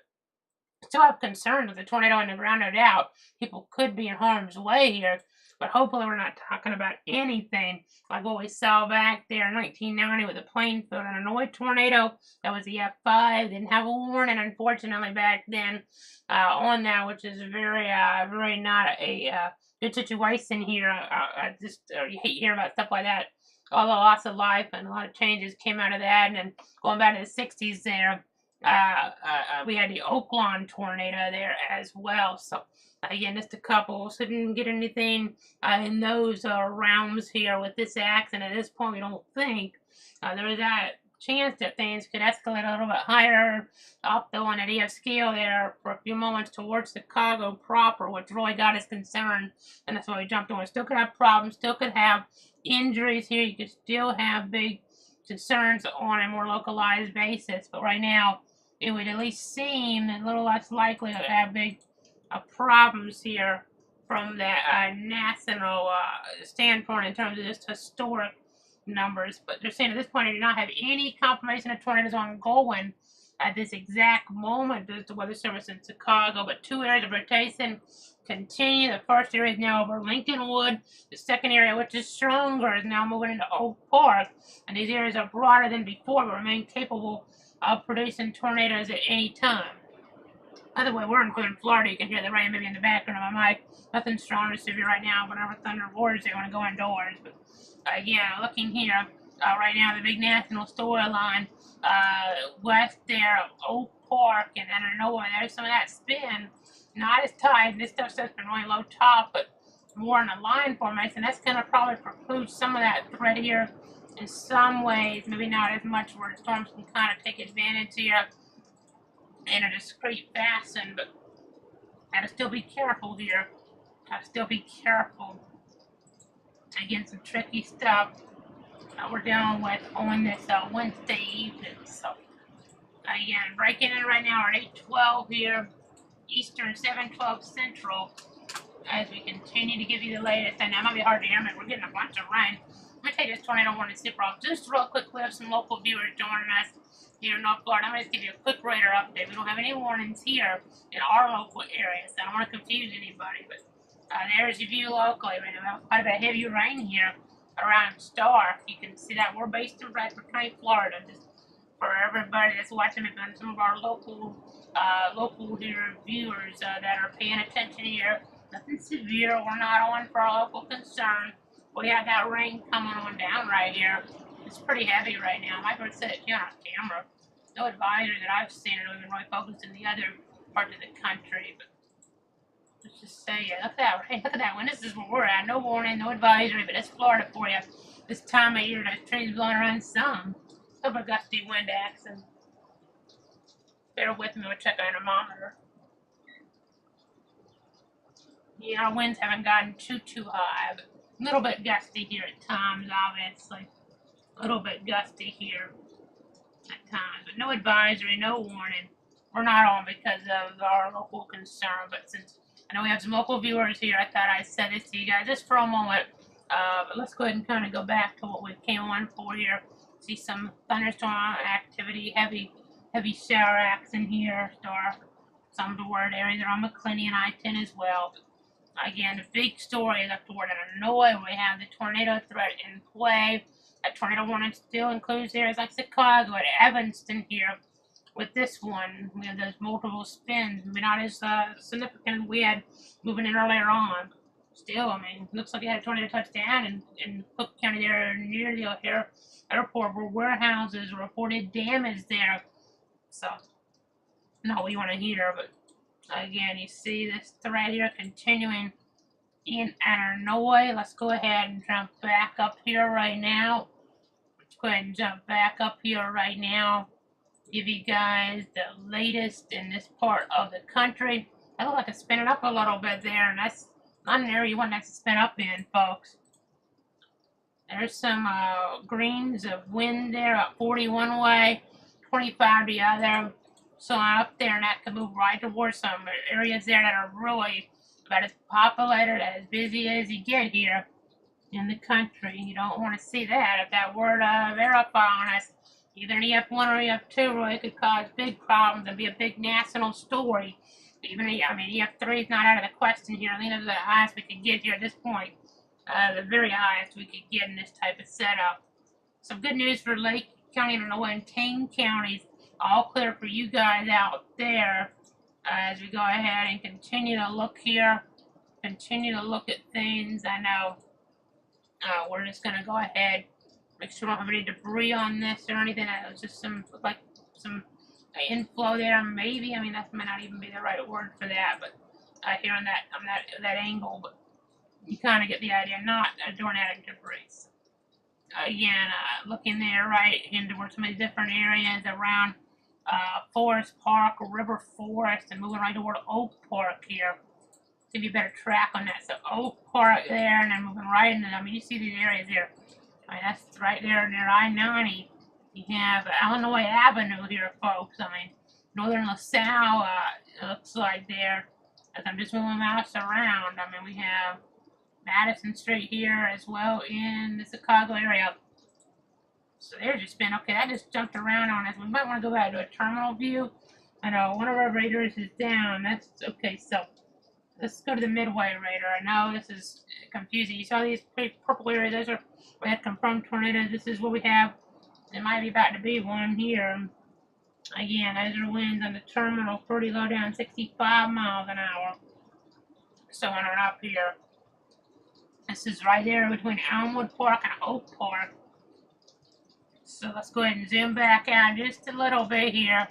still have concerns with the tornado on the ground, no doubt. People could be in harm's way here, but hopefully we're not talking about anything like what we saw back there in 1990 with the Plainfield and Illinois tornado. That was the F5. Didn't have a warning, unfortunately, back then on that, which is very not a good situation here. I just hate hearing about stuff like that. All the loss of life and a lot of changes came out of that, and then going back to the 60s there. We had the Oakland tornado there as well. So, again, just a couple. So, didn't get anything in those realms here with this accident. At this point, we don't think. There was that chance that things could escalate a little bit higher up the one at EF scale there for a few moments towards Chicago proper, which really got us concerned. And that's why we jumped on. We still could have problems, still could have injuries here. You could still have big concerns on a more localized basis. But right now, it would at least seem a little less likely to have big problems here from the national standpoint in terms of just historic numbers. But they're saying at this point they do not have any confirmation of tornadoes ongoing at this exact moment. There's the Weather Service in Chicago, but two areas of rotation continue. The first area is now over Lincolnwood. The second area, which is stronger, is now moving into Oak Park. And these areas are broader than before, but remain capable of producing tornadoes at any time. By the way, we're in northern Florida. You can hear the rain maybe in the background of my mic. Nothing strong or severe right now. Whenever thunder roars, they want to go indoors. But again, looking here, right now, the big national storyline west there of Oak Park and I don't know where there's some of that spin. Not as tight. This stuff's just been really low top, but more in a line formation. That's going to probably preclude some of that threat here in some ways. Maybe not as much where storms can kind of take advantage here in a discrete fashion, but gotta still be careful here. Gotta still be careful. Again, some tricky stuff we're dealing with on this Wednesday evening. So, again, breaking in right now at 8:12 here, Eastern, 7:12 Central, as we continue to give you the latest. And that might be hard to hear me. We're getting a bunch of rain. Let me take this tornado warning super off just real quick. We have some local viewers joining us here in North Florida. I'm going to give you a quick radar update. We don't have any warnings here in our local area, so I don't want to confuse anybody. But there's your view locally. We have quite a bit of heavy rain here around Stark. You can see that we're based in Bradford County, Florida. Just for everybody that's watching, and some of our local here viewers that are paying attention here. Nothing severe. We're not on for our local concern. We have that rain coming on down right here. It's pretty heavy right now. I might be able to set it here on camera. No advisory that I've seen. It wasn't really focused in the other parts of the country. But let's just say, look at that rain. Look at that one. This is where we're at. No warning, no advisory, but it's Florida for you. This time of year, those trees blowing around some. Super gusty wind action. Bear with me. We'll check our anemometer. Yeah, our winds haven't gotten too high, but a little bit gusty here at times, obviously. A little bit gusty here at times, but no advisory, no warning. We're not on because of our local concern, but since I know we have some local viewers here, I thought I'd say this to you guys just for a moment. But let's go ahead and kind of go back to what we came on for here. See some thunderstorm activity, heavy shower action here. Some toward areas around McClinney and I-10 as well. Again, the big story is up toward Illinois, where we have the tornado threat in play. That tornado warning still includes areas like Chicago and Evanston here. With this one, we have those multiple spins. Maybe not as significant as we had moving in earlier on. Still, I mean, looks like we had a tornado touchdown in Cook County there near the O'Hare Airport, where warehouses reported damage there. So, not what you want to hear, but again, you see this threat here continuing in Illinois. Let's go ahead and jump back up here right now. Let's go ahead and jump back up here right now. Give you guys the latest in this part of the country. I look like it's spinning up a little bit there, and that's not an area you want that to spin up in, folks. There's some greens of wind there at 41 way, 25 the other. So up there, and that could move right towards some areas there that are really about as populated, as busy as you get here in the country. You don't want to see that. If that were to verify on us, either an EF1 or EF2 really could cause big problems and be a big national story. Even, I mean, EF3 is not out of the question here. I think that's the highest we could get here at this point. The very highest we could get in this type of setup. Some good news for Lake County, Illinois, and Kane counties. All clear for you guys out there as we go ahead and continue to look here. Continue to look at things. I know we're just going to go ahead, make sure we don't have any debris on this or anything. It was just some, like, some inflow there, maybe. I mean, that might not even be the right word for that, but here on that angle, but you kind of get the idea. Not tornadic debris. Again, looking there right into where some of these different areas around Forest Park, River Forest, and moving right toward Oak Park here. Give you a better track on that. So Oak Park there, and then moving right into, I mean, you see these areas here. I mean, that's right there near I-90. You have Illinois Avenue here, folks. I mean, Northern LaSalle, it looks like there. As I'm just moving my mouse around, I mean, we have Madison Street here as well in the Chicago area. So they're just been, okay, that just jumped around on us. We might want to go back to a terminal view. I know one of our radars is down. That's okay, so let's go to the Midway radar. I know this is confusing. You saw these purple areas, those are, we had confirmed tornadoes. This is what we have. It might be about to be one here. Again, those are winds on the terminal, pretty low down, 65 miles an hour. So on and up here. This is right there between Elmwood Park and Oak Park. So let's go ahead and zoom back out just a little bit here.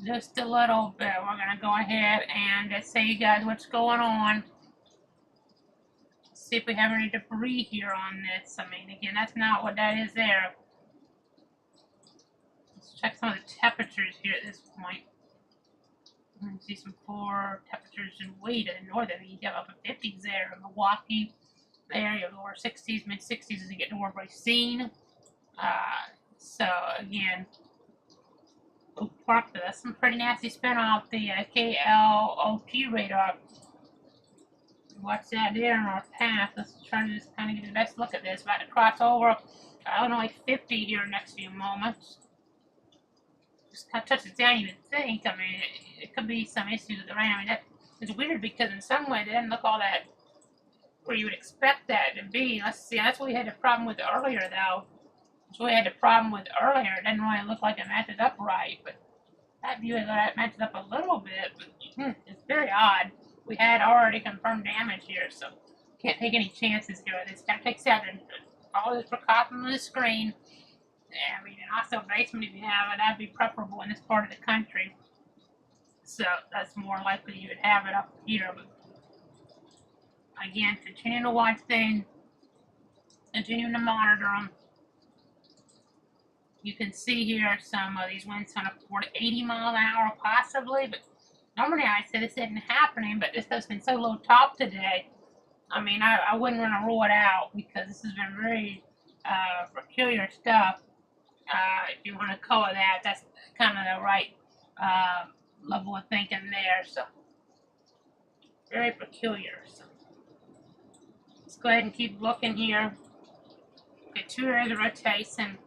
Just a little bit. We're going to go ahead and just show you guys what's going on. See if we have any debris here on this. I mean, again, that's not what that is there. Let's check some of the temperatures here at this point. You can see some poor temperatures in way to the north. You have up in 50s there in Milwaukee. There, you have lower 60s, mid 60s as you get toward Racine. So again, Oak Park, that's some pretty nasty spin off the KLOP radar. Watch that there in our path. Let's try to just kind of get the best look at this. About to cross over Illinois 50 here in the next few moments. Just kind of touches down, you would think. I mean, it could be some issues with the rain. I mean, it's weird because in some way it doesn't look all that where you would expect that to be. Let's see, that's what we had a problem with earlier, though. That's what we had a problem with earlier. It doesn't really look like it matches up right, but that view is that it matches up a little bit, but it's very odd. We had already confirmed damage here, so can't take any chances here. This kind of takes out all this precaution on the screen. Yeah, I mean, and also basement if you have it, that'd be preferable in this part of the country. So that's more likely you would have it up here, but again, continuing to watch things, continuing to monitor them. You can see here some of these winds on up toward 80 miles an hour possibly, but normally I say this isn't happening, but this has been so low top today. I mean, I wouldn't want to rule it out because this has been very peculiar stuff. If you want to call it that, that's kind of the right level of thinking there. So very peculiar. So let's go ahead and keep looking here. Get 2 areas of rotation.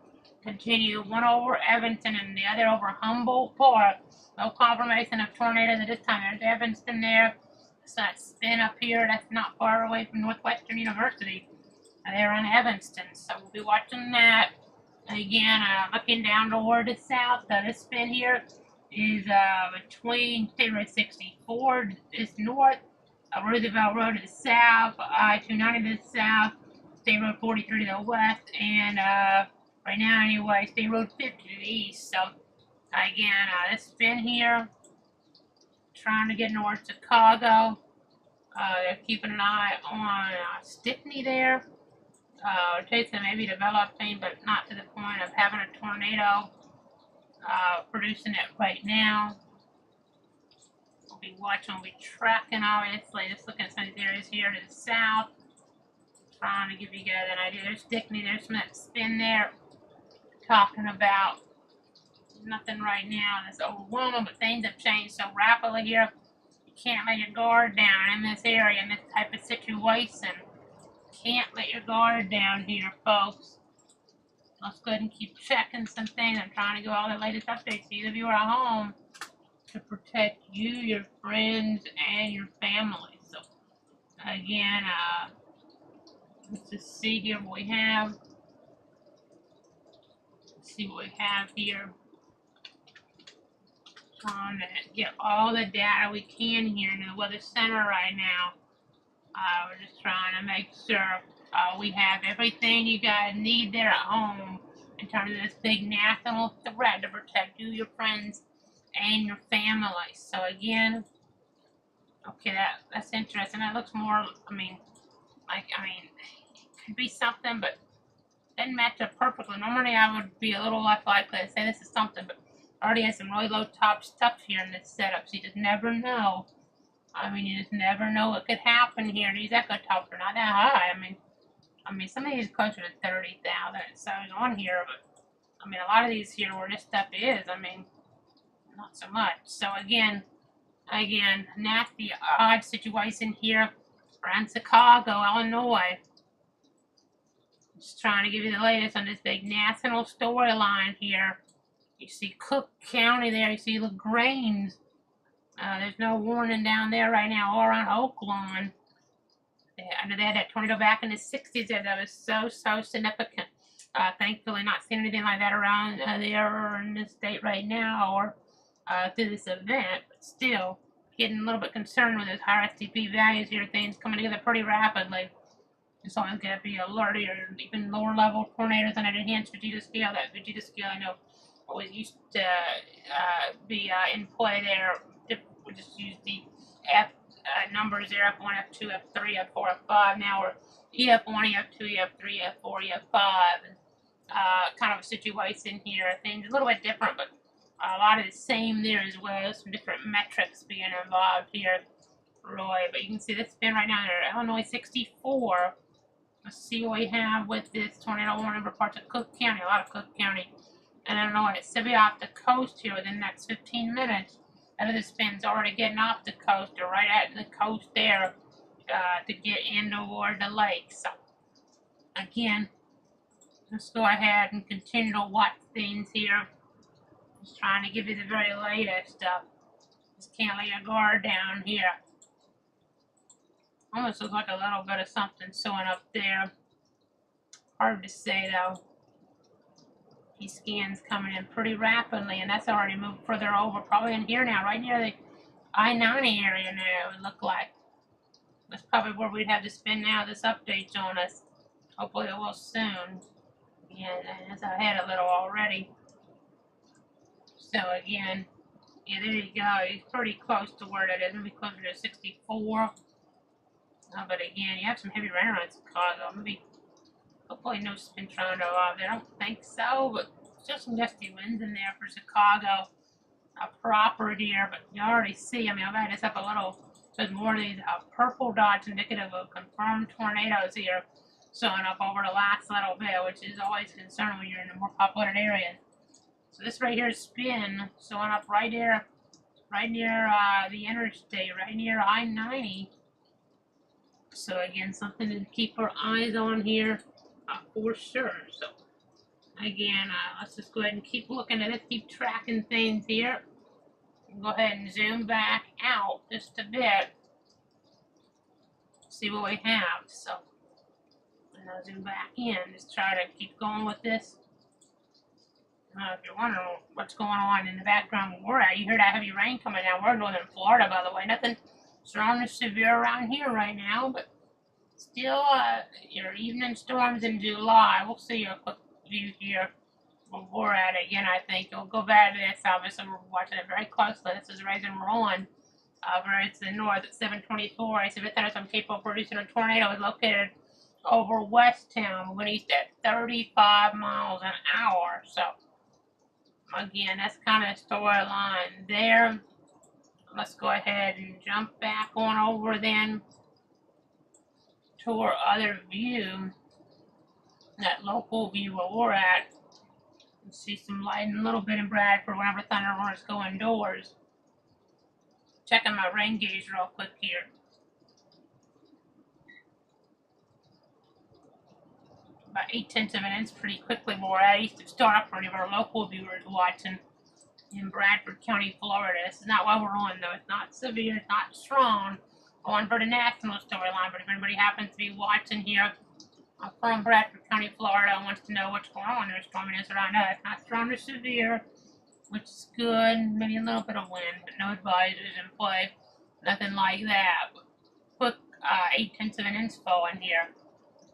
Continue, one over Evanston and the other over Humboldt Park. No confirmation of tornadoes at this time. There's Evanston there. It's that spin up here. That's not far away from Northwestern University. They're on Evanston, so we'll be watching that. Again, looking down toward the south. This spin here is between State Road 64 is north, Roosevelt Road to the south, I-290 to the south, State Road 43 to the west, and right now anyway, State Road 50 to the east. So again, this spin here, trying to get north Chicago. They're keeping an eye on Stickney there. Rotation may be developing, but not to the point of having a tornado producing it right now. We'll be watching, we'll be tracking obviously, just looking at some of these areas here to the south. Trying to give you guys an idea. There's Stickney, there's some that spin there talking about nothing right now. It's overwhelming, but things have changed so rapidly here. You can't let your guard down in this area, in this type of situation. Can't let your guard down here, folks. Let's go ahead and keep checking some things. I'm trying to go all the latest updates. These of you are at home to protect you, your friends, and your family. So, again, let's just see here what we have. Let's see what we have here. Trying to get all the data we can here in the Weather Center right now. We're just trying to make sure we have everything you guys need there at home in terms of this big national threat to protect you, your friends, and your family. So again, okay, that's interesting. That looks more, it could be something, but doesn't match up perfectly. Normally I would be a little less likely to say this is something, but I already has some really low top stuff here in this setup, so you just never know. You just never know what could happen here. These echo tops are not that high. Some of these are closer to 30,000 so on here, but a lot of these here where this stuff is, not so much. So again, nasty, odd situation here around Chicago, Illinois. Just trying to give you the latest on this big national storyline here. You see Cook County there, you see LaGrange. There's no warning down there right now or around Oakland. I know they had that tornado back in the 60s there that was so significant. Thankfully not seeing anything like that around there or in this state right now or through this event, but still getting a little bit concerned with those higher STP values here, things coming together pretty rapidly. It's always going to be alert or even lower level tornadoes on an enhanced Vegeta scale. That Vegeta scale I know always used to be in play there. We just use the F numbers there, F1, F2, F3, F4, F5. Now we're EF1, EF2, EF3, F4, EF5. And, kind of a situation here. Things a little bit different, but a lot of the same there as well. Some different metrics being involved here, Roy. But you can see this spin right now there, Illinois 64. Let's see what we have with this tornado warning for parts of Cook County, a lot of Cook County. And Illinois, it's to be off the coast here within the next 15 minutes. Out of the spin's already getting off the coast or right at the coast there to get in toward the lake. So, again, let's go ahead and continue to watch things here. Just trying to give you the very latest stuff. Just can't let your guard down here. Almost looks like a little bit of something sewing up there. Hard to say though. These scans coming in pretty rapidly, and that's already moved further over, probably in here now, right near the I-90 area now, it would look like. That's probably where we'd have to spin now. This update's on us. Hopefully it will soon. Yeah, it's ahead a little already. So again, yeah, there you go. It's pretty close to where that is. Maybe closer to 64. But again, you have some heavy rain around Chicago. Maybe, hopefully no spin tornado out there. I don't think so, but still some gusty winds in there for Chicago proper here. But you already see, I've had this up a little. There's more of these purple dots indicative of confirmed tornadoes here showing up over the last little bit, which is always a concern when you're in the more populated areas. So this right here is spin showing up right there, right near the interstate, right near I-90. So again, something to keep our eyes on here for sure. So again, let's just go ahead and keep looking at it, keep tracking things here. Go ahead and zoom back out just a bit. See what we have. So, and I'll zoom back in. Just try to keep going with this. If you're wondering what's going on in the background where we're at, you hear that heavy rain coming down. We're in northern Florida, by the way. Nothing strong or severe around here right now, but still, your evening storms in July. We'll see a quick view here where we're at. Again, I think you'll go back to this. Obviously, we're watching it very closely. This is Raising Rolling. Where it's the north at 724. I see the thunderstorm capable of producing a tornado is located over West Town, moving east at 35 miles an hour. So, again, that's kind of the storyline there. Let's go ahead and jump back on over then to our other view, that local view where we're at. You see some light a little bit in Bradford whenever thunderstorms go indoors. Checking my rain gauge real quick here. About 8/10 of an inch pretty quickly where we're at east of Stark for any of our local viewers watching in Bradford County, Florida. This is not what we're on though. It's not severe, it's not strong. On for the national storyline, but if anybody happens to be watching here from Bradford County, Florida, and wants to know what's going on, there's storminess around us. It's not strong or severe, which is good. Maybe a little bit of wind, but no advisories in play. Nothing like that. But quick 8/10 of an inch fall in here.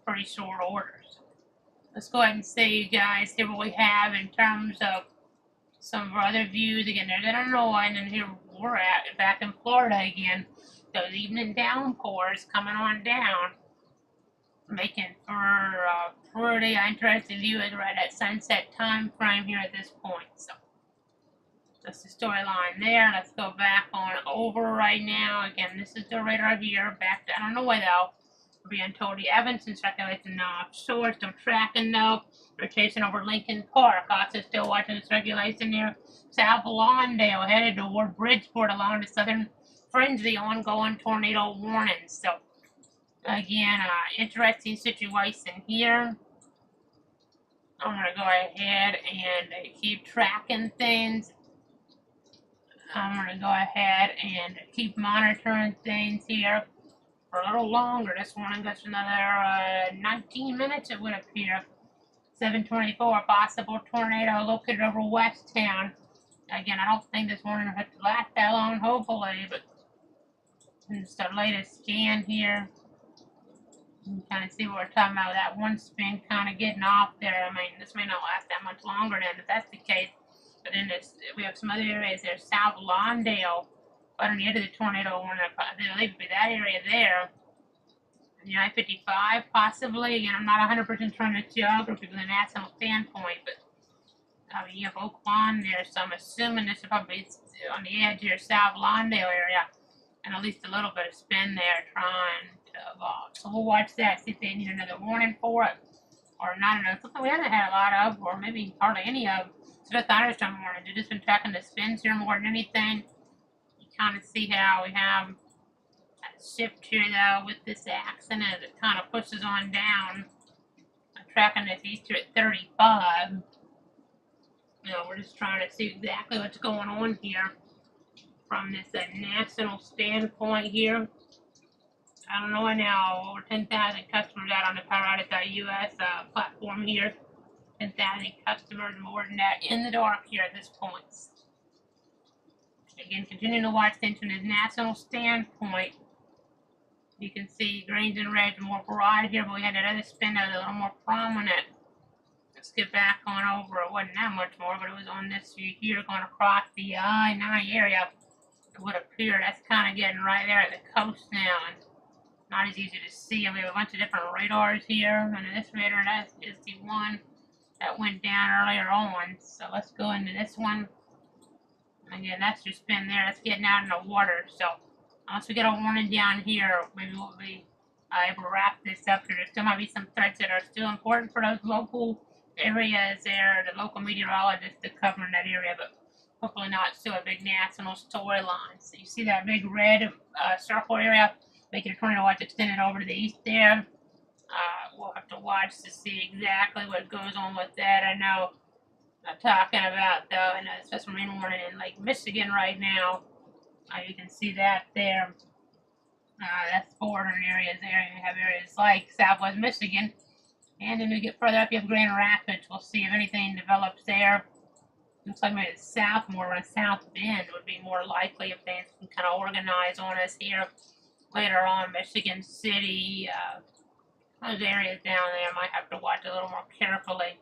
Pretty short orders. Let's go ahead and see, you guys, here what we have in terms of some of our other views. Again, there's Illinois, and then here we're at, back in Florida again. Those evening downpours coming on down, making for a pretty interesting view as we're at that sunset time frame here at this point. So that's the storyline there. Let's go back on over right now. Again, this is the radar here. Back to Illinois though. We're being told the Evanston circulation offshore, still tracking though. We're chasing over Lincoln Park. Also still watching the circulation there. South Lawndale headed toward Bridgeport along the southern fringe of the ongoing tornado warnings. So again, interesting situation here. I'm going to go ahead and keep tracking things. I'm going to go ahead and keep monitoring things here for a little longer. This one goes another 19 minutes, it would appear. 7:24, possible tornado located over West Town. Again, I don't think this one will have to last that long, hopefully, but it's the latest scan here. You can kind of see what we're talking about. That one spin kind of getting off there. I mean, this may not last that much longer then, if that's the case. But then we have some other areas there. South Lawndale, right on the edge of the tornado warning. I believe it'd be that area there. The I-55, possibly. Again, I'm not 100% trying to geography from the national standpoint, but you have Oak Lawn there, so I'm assuming this is probably on the edge here, South Lawndale area, and at least a little bit of spin there trying to evolve. So we'll watch that, see if they need another warning for it, or not enough. Something we haven't had a lot of, or maybe hardly any of. So the thunderstorm warning, they've just been tracking the spins here more than anything. You kind of see how we have that shift here though with this accident as it kind of pushes on down. I'm tracking this east here at 35. We're just trying to see exactly what's going on here from this national standpoint here. I don't know now, over 10,000 customers out on the PowerOutage.us platform here. 10,000 customers, more than that, in the dark here at this point. Again, continuing to watch things from this national standpoint. You can see greens and reds more broad here, but we had that other spin that was a little more prominent. Let's get back on over. It wasn't that much more, but it was on this view here going across the I-9 area. It would appear that's kind of getting right there at the coast now, and not as easy to see. We have a bunch of different radars here, and this radar, that is the one that went down earlier on. So let's go into this one. Again, that's your spin there. That's getting out in the water. So unless we get a warning down here, maybe we'll be able to wrap this up here. There still might be some threats that are still important for those local areas there, the local meteorologists that cover in that area, but hopefully not still a big national storyline. So you see that big red circle area, making a tornado watch extended over to the east there. We'll have to watch to see exactly what goes on with that. I know I'm talking about though, and a special rain warning in Lake Michigan right now. You can see that there. That's bordering areas there. You have areas like Southwest Michigan. And then we get further up, you have Grand Rapids. We'll see if anything develops there. Looks like maybe it's south more, a South Bend would be more likely if things can kind of organize on us here later on. Michigan City, those areas down there might have to watch a little more carefully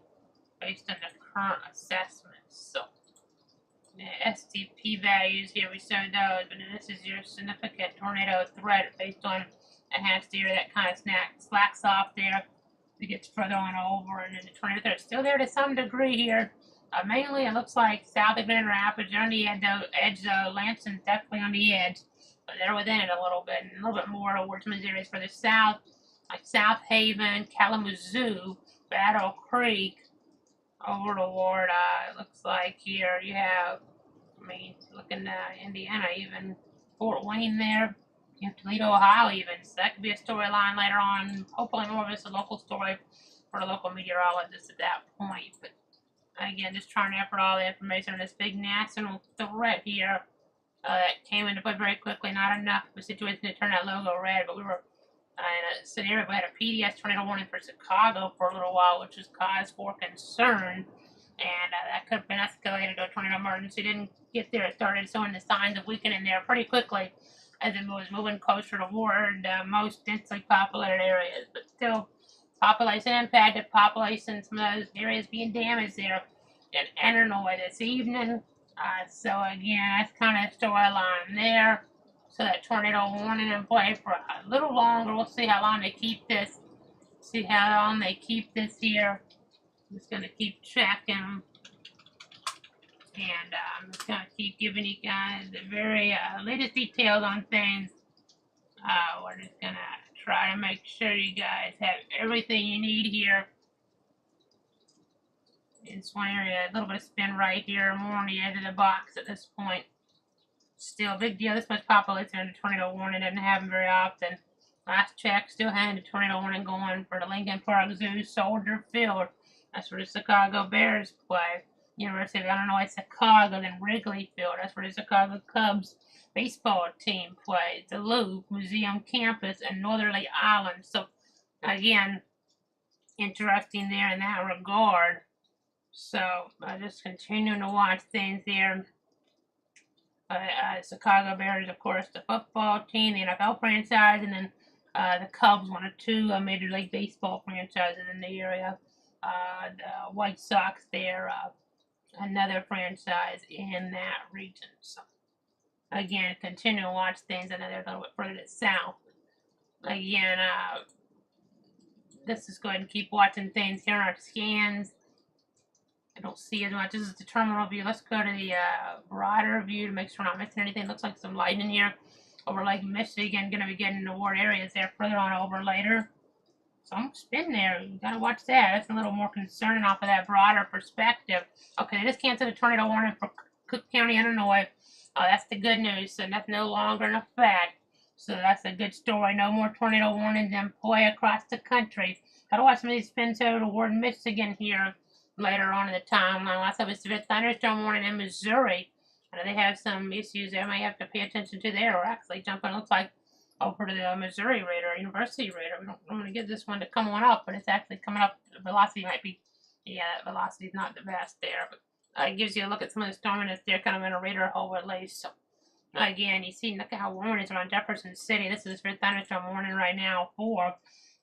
based on the current assessments. So the STP values here, we showed those, but this is your significant tornado threat based on enhanced area that kind of slacks off there. It gets further on over, and then the tornado threat is still there to some degree here. Mainly, it looks like south of Grand Rapids, they're on the edge though. Lansing's definitely on the edge, but they're within it a little bit, and a little bit more towards some of these areas further south. like South Haven, Kalamazoo, Battle Creek, over toward, it looks like here you have, I mean, looking at Indiana, even Fort Wayne there. You have Toledo, Ohio, even. So that could be a storyline later on. Hopefully, more of it's a local story for the local meteorologists at that point. But again, just trying to put all the information on this big national threat here that came into play very quickly. Not enough of a situation to turn that logo red, but we were in a scenario we had a PDS tornado warning for Chicago for a little while, which was cause for concern. And that could have been escalated to a tornado emergency. Didn't get there. It started showing the signs of weakening there pretty quickly as it was moving closer toward most densely populated areas. But still, population impacted, population, some of those areas being damaged there in Illinois this evening. So again, that's kind of storyline there. So that tornado warning in play for a little longer. We'll see how long they keep this. See how long they keep this here. I'm just going to keep checking. And I'm just going to keep giving you guys the very latest details on things. We're just going to try to make sure you guys have everything you need here. In this one area, a little bit of spin right here, more on the edge of the box at this point. Still a big deal. This much population under tornado warning doesn't happen very often. Last check, still had a tornado warning going for the Lincoln Park Zoo, Soldier Field. That's where the Chicago Bears play. University of Illinois, Chicago, then Wrigley Field. That's where the Chicago Cubs baseball team plays. The Louvre Museum Campus and Northerly Island. So, again, interesting there in that regard. So, just continuing to watch things there. Chicago Bears, of course, the football team, the NFL franchise, and then the Cubs, one of two Major League Baseball franchises in the area. The White Sox there, another franchise in that region. So, again, continue to watch things. I know they're a little bit further south. Again, let's just go ahead and keep watching things here on our scans. I don't see as much. This is the terminal view. Let's go to the broader view to make sure we're not missing anything. Looks like some lightning here over Lake Michigan. Going to be getting into ward areas there further on over later. Some spin there. You got to watch that. That's a little more concerning off of that broader perspective. Okay, they just canceled a tornado warning for Cook County, Illinois. That's the good news. So that's no longer in effect. So that's a good story. No more tornado warnings in play across the country. Got to watch some of these spins over toward Michigan here later on in the timeline. Last time was severe thunderstorm warning in Missouri. I know they have some issues there. May have to pay attention to there. We're actually jumping, looks like, over to the Missouri radar, University radar. We don't want to get this one to come on up, but it's actually coming up. The velocity might be, yeah, that velocity is not the best there. But it gives you a look at some of the storminess there, kind of in a radar hole at least. So, again, you see, look at how warm it is around Jefferson City. This is for thunderstorm warning right now for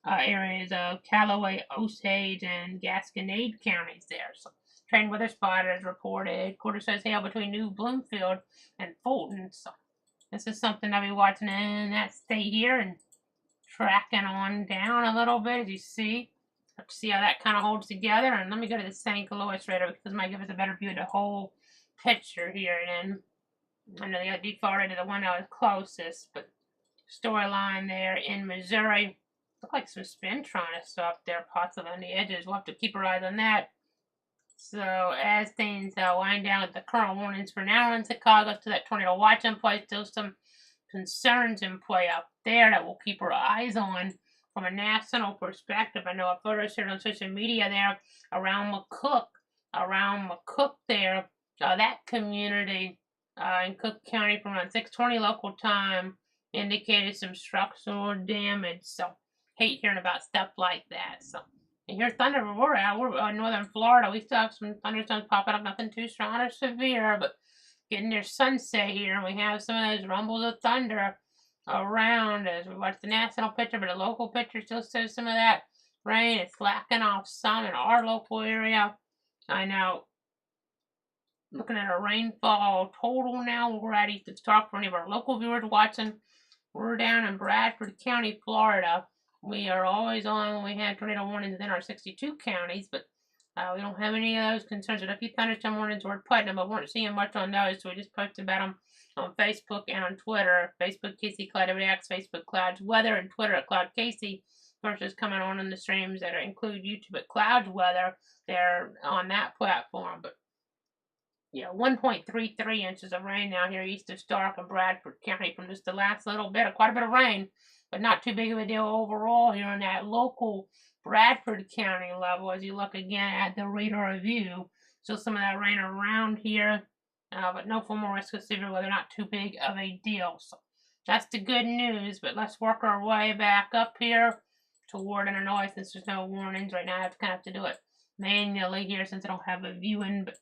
areas of Callaway, Osage, and Gasconade counties there. So, train weather spotters reported quarter size hail between New Bloomfield and Fulton. So, this is something I'll be watching in that state here and tracking on down a little bit, as you see. Let's see how that kind of holds together. And let me go to the St. Louis radar because it might give us a better view of the whole picture here. And then I know they got defaulted to the one that was closest, but storyline there in Missouri. Look like some spin trying to stop there, possibly on the edges. We'll have to keep our eyes on that. So as things wind down with the current warnings for now in Chicago, to that tornado watch in place, still some concerns in play up there that we'll keep our eyes on from a national perspective. I know a photo shared on social media there around McCook there, that community in Cook County from around 6:20 local time indicated some structural damage. So hate hearing about stuff like that. So. And here's thunder. We're in northern Florida. We still have some thunderstorms popping up. Nothing too strong or severe, but getting near sunset here. And we have some of those rumbles of thunder around as we watch the national picture, but the local picture still shows some of that rain. It's slacking off some in our local area. I know. Looking at our rainfall total now, we're at East of Stark for any of our local viewers watching. We're down in Bradford County, Florida. We are always on when we have tornado warnings in our 62 counties, but we don't have any of those concerns. There are a few thunderstorm warnings toward Putnam, but we weren't seeing much on those, so we just posted about them on Facebook and on Twitter. Facebook, Casey Cloud WX, Facebook Clouds Weather, and Twitter at Cloud Casey. versus coming on in the streams that include YouTube at Clouds Weather. They're on that platform, but yeah, 1.33 inches of rain now here east of Stark and Bradford County from just the last little bit, quite a bit of rain, but not too big of a deal overall here in that local Bradford County level as you look again at the radar review. Still some of that rain around here, but no formal risk of severe weather, not too big of a deal. So that's the good news, but let's work our way back up here toward Illinois since there's no warnings right now. I kind of have to do it manually here since I don't have a viewing, but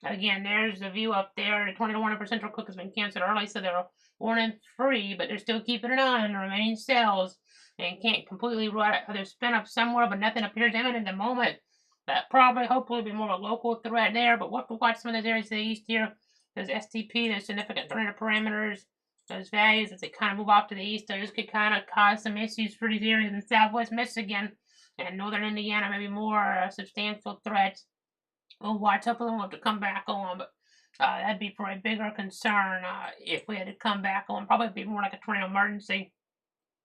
again, there's the view up there. The tornado warning for Central Cook has been canceled early, so they're warning free, but they're still keeping an eye on the remaining cells and can't completely rule out they're spin up somewhere, but nothing appears imminent at the moment. That probably, hopefully, be more of a local threat there, but we'll have to watch some of those areas to the east here. There's STP, there's significant tornado parameters, those values as they kind of move off to the east. Those could kind of cause some issues for these areas in southwest Michigan and northern Indiana, maybe more substantial threats. We'll watch. Hopefully, we'll have to come back on, but that'd be for a bigger concern if we had to come back on. Probably be more like a tornado emergency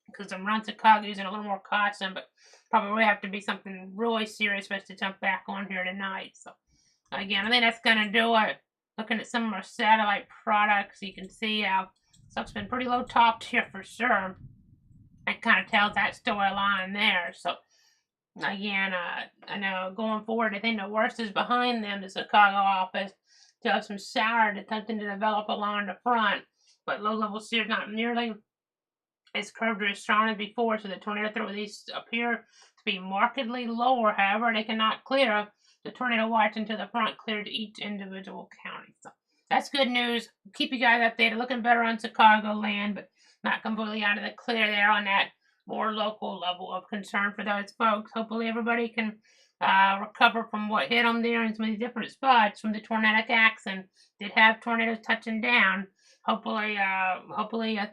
because I'm around Chicago using a little more caution, but probably would have to be something really serious for us to jump back on here tonight. So, again, I think that's going to do it. Looking at some of our satellite products, you can see how stuff's been pretty low topped here for sure. It kind of tells that storyline there. So, again, I know going forward, I think the worst is behind them, the Chicago office. Still have some sour attempting to develop along the front, but low-level shear not nearly as curved or as strong as before, so the tornado threat with these appear to be markedly lower. However, they cannot clear the tornado watch until the front cleared each individual county. So that's good news. Keep you guys updated. Looking better on Chicagoland, but not completely out of the clear there on that more local level of concern for those folks. Hopefully everybody can recover from what hit them there in some of these different spots from the tornadic action. Did have tornadoes touching down. Hopefully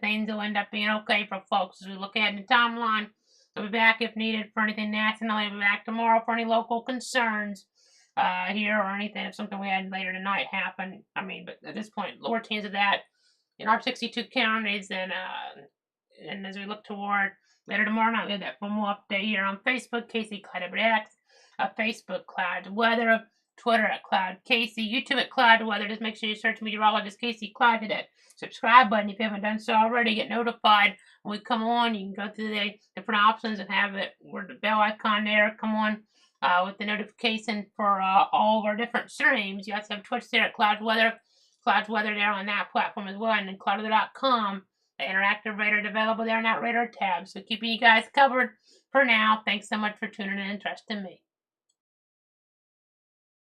things will end up being okay for folks as we look ahead in the timeline. We'll be back if needed for anything nationally. We'll be back tomorrow for any local concerns here or anything if something we had later tonight happen. I mean, but at this point, lower chance of that in our 62 counties, and as we look toward later tomorrow night, we have that formal update here on Facebook, Casey Cloud X, Facebook Cloud Weather, Twitter at Cloud Casey, YouTube at Cloud Weather. Just make sure you search meteorologist Casey Cloud. Hit that subscribe button if you haven't done so already. Get notified when we come on. You can go through the different options and have it where the bell icon there. Come on with the notification for all of our different streams. You also have Twitch there at Cloud Weather. Cloud Weather there on that platform as well, and then cloudweather.com. The interactive radar available there in that radar tab. So keeping you guys covered for now. Thanks so much for tuning in and trusting me.